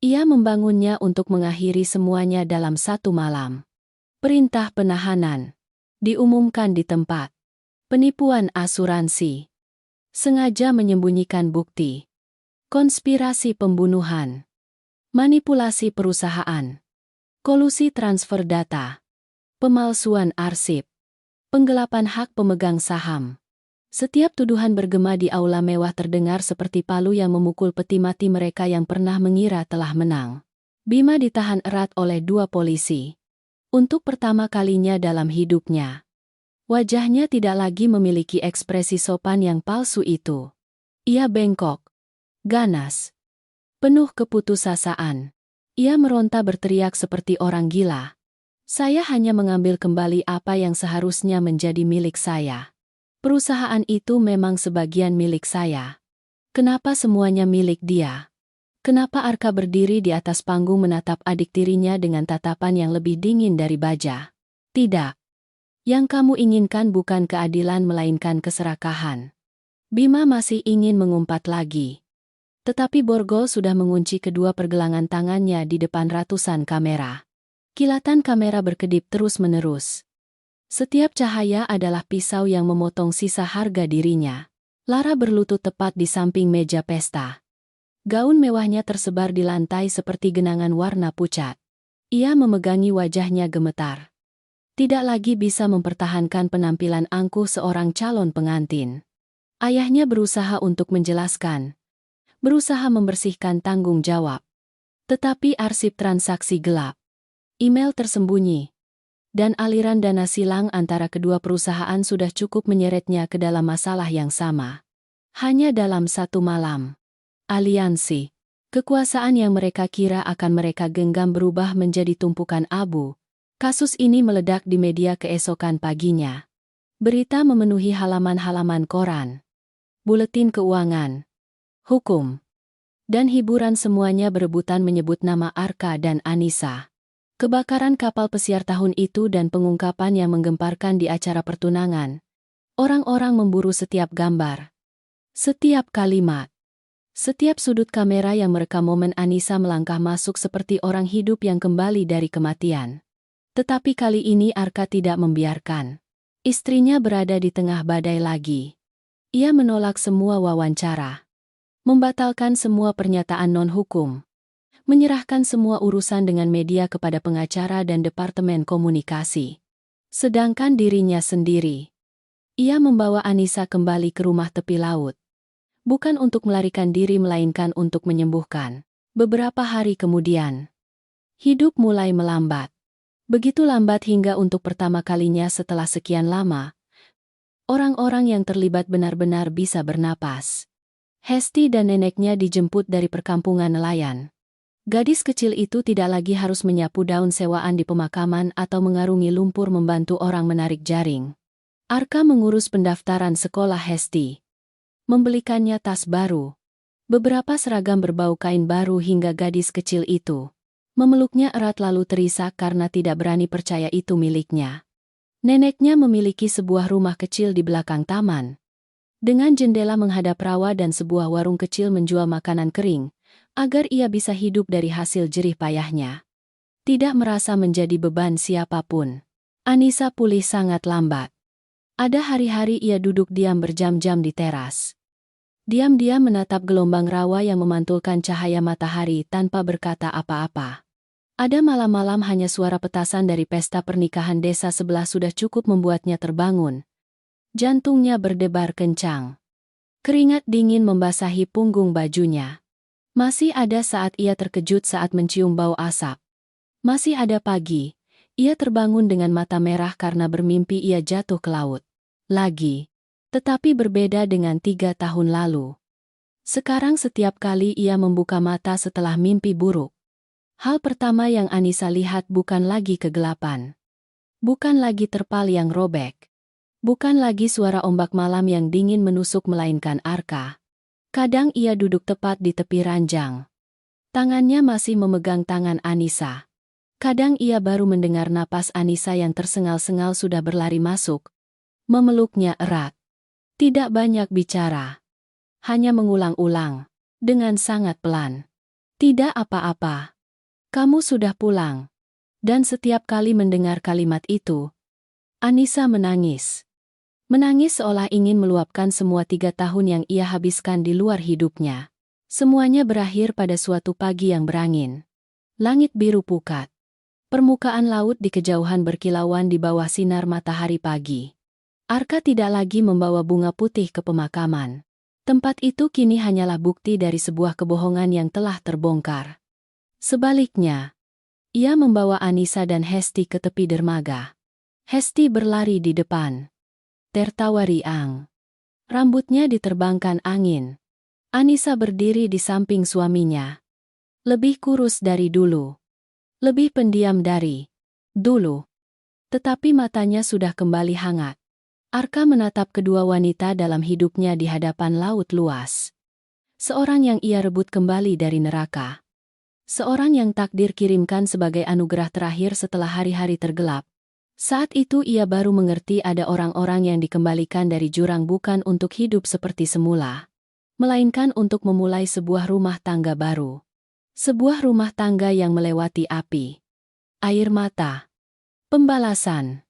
Ia membangunnya untuk mengakhiri semuanya dalam satu malam. Perintah penahanan diumumkan di tempat. Penipuan asuransi. Sengaja menyembunyikan bukti. Konspirasi pembunuhan. Manipulasi perusahaan. Kolusi transfer data. Pemalsuan arsip. Penggelapan hak pemegang saham. Setiap tuduhan bergema di aula mewah terdengar seperti palu yang memukul peti mati mereka yang pernah mengira telah menang. Bima ditahan erat oleh 2 polisi. Untuk pertama kalinya dalam hidupnya, wajahnya tidak lagi memiliki ekspresi sopan yang palsu itu. Ia bengkok, ganas, penuh keputusasaan. Ia meronta berteriak seperti orang gila. Saya hanya mengambil kembali apa yang seharusnya menjadi milik saya. Perusahaan itu memang sebagian milik saya. Kenapa semuanya milik dia? Kenapa Arka berdiri di atas panggung menatap adik tirinya dengan tatapan yang lebih dingin dari baja? Tidak. Yang kamu inginkan bukan keadilan melainkan keserakahan. Bima masih ingin mengumpat lagi. Tetapi Borgol sudah mengunci kedua pergelangan tangannya di depan ratusan kamera. Kilatan kamera berkedip terus-menerus. Setiap cahaya adalah pisau yang memotong sisa harga dirinya. Lara berlutut tepat di samping meja pesta. Gaun mewahnya tersebar di lantai seperti genangan warna pucat. Ia memegangi wajahnya gemetar. Tidak lagi bisa mempertahankan penampilan angkuh seorang calon pengantin. Ayahnya berusaha untuk menjelaskan, berusaha membersihkan tanggung jawab. Tetapi arsip transaksi gelap, email tersembunyi, dan aliran dana silang antara kedua perusahaan sudah cukup menyeretnya ke dalam masalah yang sama. Hanya dalam satu malam, aliansi, kekuasaan yang mereka kira akan mereka genggam berubah menjadi tumpukan abu. Kasus ini meledak di media keesokan paginya. Berita memenuhi halaman-halaman koran, buletin keuangan, hukum, dan hiburan semuanya berebutan menyebut nama Arka dan Anissa. Kebakaran kapal pesiar tahun itu dan pengungkapan yang menggemparkan di acara pertunangan. Orang-orang memburu setiap gambar, setiap kalimat, setiap sudut kamera yang merekam momen Anissa melangkah masuk seperti orang hidup yang kembali dari kematian. Tetapi kali ini Arka tidak membiarkan istrinya berada di tengah badai lagi. Ia menolak semua wawancara, membatalkan semua pernyataan non-hukum, menyerahkan semua urusan dengan media kepada pengacara dan departemen komunikasi. Sedangkan dirinya sendiri, ia membawa Anissa kembali ke rumah tepi laut. Bukan untuk melarikan diri melainkan untuk menyembuhkan. Beberapa hari kemudian, hidup mulai melambat. Begitu lambat hingga untuk pertama kalinya setelah sekian lama, orang-orang yang terlibat benar-benar bisa bernapas. Hesti dan neneknya dijemput dari perkampungan nelayan. Gadis kecil itu tidak lagi harus menyapu daun sewaan di pemakaman atau mengarungi lumpur membantu orang menarik jaring. Arka mengurus pendaftaran sekolah Hesti, membelikannya tas baru, beberapa seragam berbau kain baru hingga gadis kecil itu memeluknya erat lalu terisak karena tidak berani percaya itu miliknya. Neneknya memiliki sebuah rumah kecil di belakang taman, dengan jendela menghadap rawa dan sebuah warung kecil menjual makanan kering, agar ia bisa hidup dari hasil jerih payahnya. Tidak merasa menjadi beban siapapun. Anissa pulih sangat lambat. Ada hari-hari ia duduk diam berjam-jam di teras. Diam-diam menatap gelombang rawa yang memantulkan cahaya matahari tanpa berkata apa-apa. Ada malam-malam hanya suara petasan dari pesta pernikahan desa sebelah sudah cukup membuatnya terbangun. Jantungnya berdebar kencang. Keringat dingin membasahi punggung bajunya. Masih ada saat ia terkejut saat mencium bau asap. Masih ada pagi, ia terbangun dengan mata merah karena bermimpi ia jatuh ke laut. Lagi. Tetapi berbeda dengan 3 tahun lalu. Sekarang setiap kali ia membuka mata setelah mimpi buruk, hal pertama yang Anissa lihat bukan lagi kegelapan. Bukan lagi terpal yang robek. Bukan lagi suara ombak malam yang dingin menusuk melainkan Arka. Kadang ia duduk tepat di tepi ranjang. Tangannya masih memegang tangan Anissa. Kadang ia baru mendengar napas Anissa yang tersengal-sengal sudah berlari masuk, memeluknya erat. Tidak banyak bicara. Hanya mengulang-ulang, dengan sangat pelan. Tidak apa-apa. Kamu sudah pulang. Dan setiap kali mendengar kalimat itu, Anissa menangis. Menangis seolah ingin meluapkan semua 3 tahun yang ia habiskan di luar hidupnya. Semuanya berakhir pada suatu pagi yang berangin. Langit biru pukat. Permukaan laut di kejauhan berkilauan di bawah sinar matahari pagi. Arka tidak lagi membawa bunga putih ke pemakaman. Tempat itu kini hanyalah bukti dari sebuah kebohongan yang telah terbongkar. Sebaliknya, ia membawa Anissa dan Hesti ke tepi dermaga. Hesti berlari di depan, tertawa riang. Rambutnya diterbangkan angin. Anissa berdiri di samping suaminya. Lebih kurus dari dulu. Lebih pendiam dari dulu. Tetapi matanya sudah kembali hangat. Arka menatap kedua wanita dalam hidupnya di hadapan laut luas. Seorang yang ia rebut kembali dari neraka. Seorang yang takdir kirimkan sebagai anugerah terakhir setelah hari-hari tergelap. Saat itu ia baru mengerti ada orang-orang yang dikembalikan dari jurang bukan untuk hidup seperti semula, melainkan untuk memulai sebuah rumah tangga baru. Sebuah rumah tangga yang melewati api, air mata, pembalasan,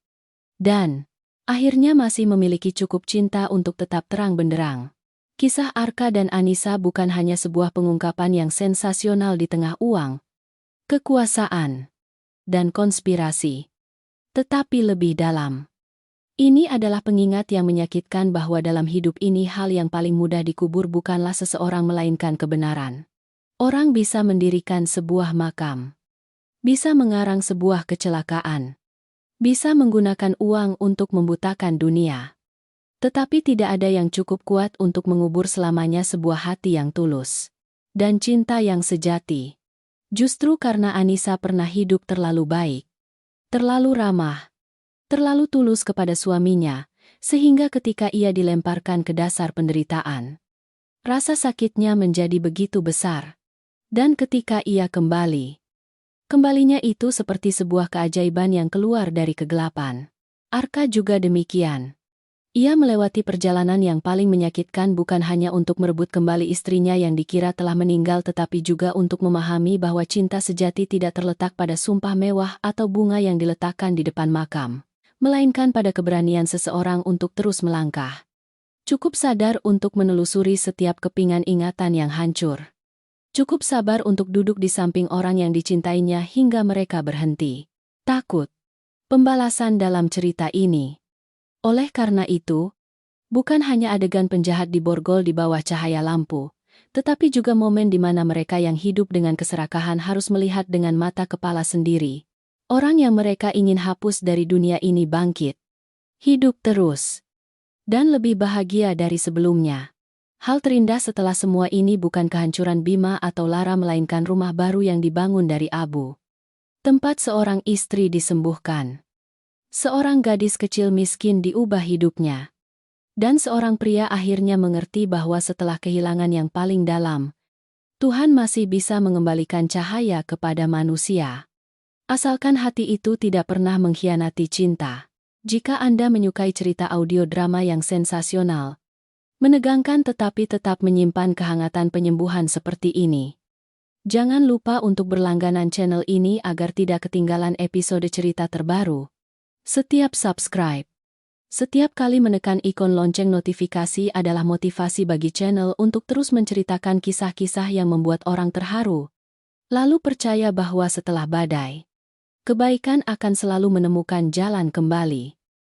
dan akhirnya masih memiliki cukup cinta untuk tetap terang benderang. Kisah Arka dan Anissa bukan hanya sebuah pengungkapan yang sensasional di tengah uang, kekuasaan, dan konspirasi, tetapi lebih dalam. Ini adalah pengingat yang menyakitkan bahwa dalam hidup ini hal yang paling mudah dikubur bukanlah seseorang melainkan kebenaran. Orang bisa mendirikan sebuah makam, bisa mengarang sebuah kecelakaan, bisa menggunakan uang untuk membutakan dunia. Tetapi tidak ada yang cukup kuat untuk mengubur selamanya sebuah hati yang tulus dan cinta yang sejati. Justru karena Anissa pernah hidup terlalu baik, terlalu ramah, terlalu tulus kepada suaminya, sehingga ketika ia dilemparkan ke dasar penderitaan, rasa sakitnya menjadi begitu besar. Dan ketika ia kembalinya itu seperti sebuah keajaiban yang keluar dari kegelapan. Arka juga demikian. Ia melewati perjalanan yang paling menyakitkan bukan hanya untuk merebut kembali istrinya yang dikira telah meninggal tetapi juga untuk memahami bahwa cinta sejati tidak terletak pada sumpah mewah atau bunga yang diletakkan di depan makam, melainkan pada keberanian seseorang untuk terus melangkah. Cukup sadar untuk menelusuri setiap kepingan ingatan yang hancur. Cukup sabar untuk duduk di samping orang yang dicintainya hingga mereka berhenti takut. Pembalasan dalam cerita ini. Oleh karena itu, bukan hanya adegan penjahat diborgol di bawah cahaya lampu, tetapi juga momen di mana mereka yang hidup dengan keserakahan harus melihat dengan mata kepala sendiri. Orang yang mereka ingin hapus dari dunia ini bangkit, hidup terus, dan lebih bahagia dari sebelumnya. Hal terindah setelah semua ini bukan kehancuran Bima atau Lara melainkan rumah baru yang dibangun dari abu. Tempat seorang istri disembuhkan. Seorang gadis kecil miskin diubah hidupnya. Dan seorang pria akhirnya mengerti bahwa setelah kehilangan yang paling dalam, Tuhan masih bisa mengembalikan cahaya kepada manusia. Asalkan hati itu tidak pernah mengkhianati cinta. Jika Anda menyukai cerita audio drama yang sensasional, menegangkan tetapi tetap menyimpan kehangatan penyembuhan seperti ini, jangan lupa untuk berlangganan channel ini agar tidak ketinggalan episode cerita terbaru. Setiap subscribe, setiap kali menekan ikon lonceng notifikasi adalah motivasi bagi channel untuk terus menceritakan kisah-kisah yang membuat orang terharu. Lalu percaya bahwa setelah badai, kebaikan akan selalu menemukan jalan kembali.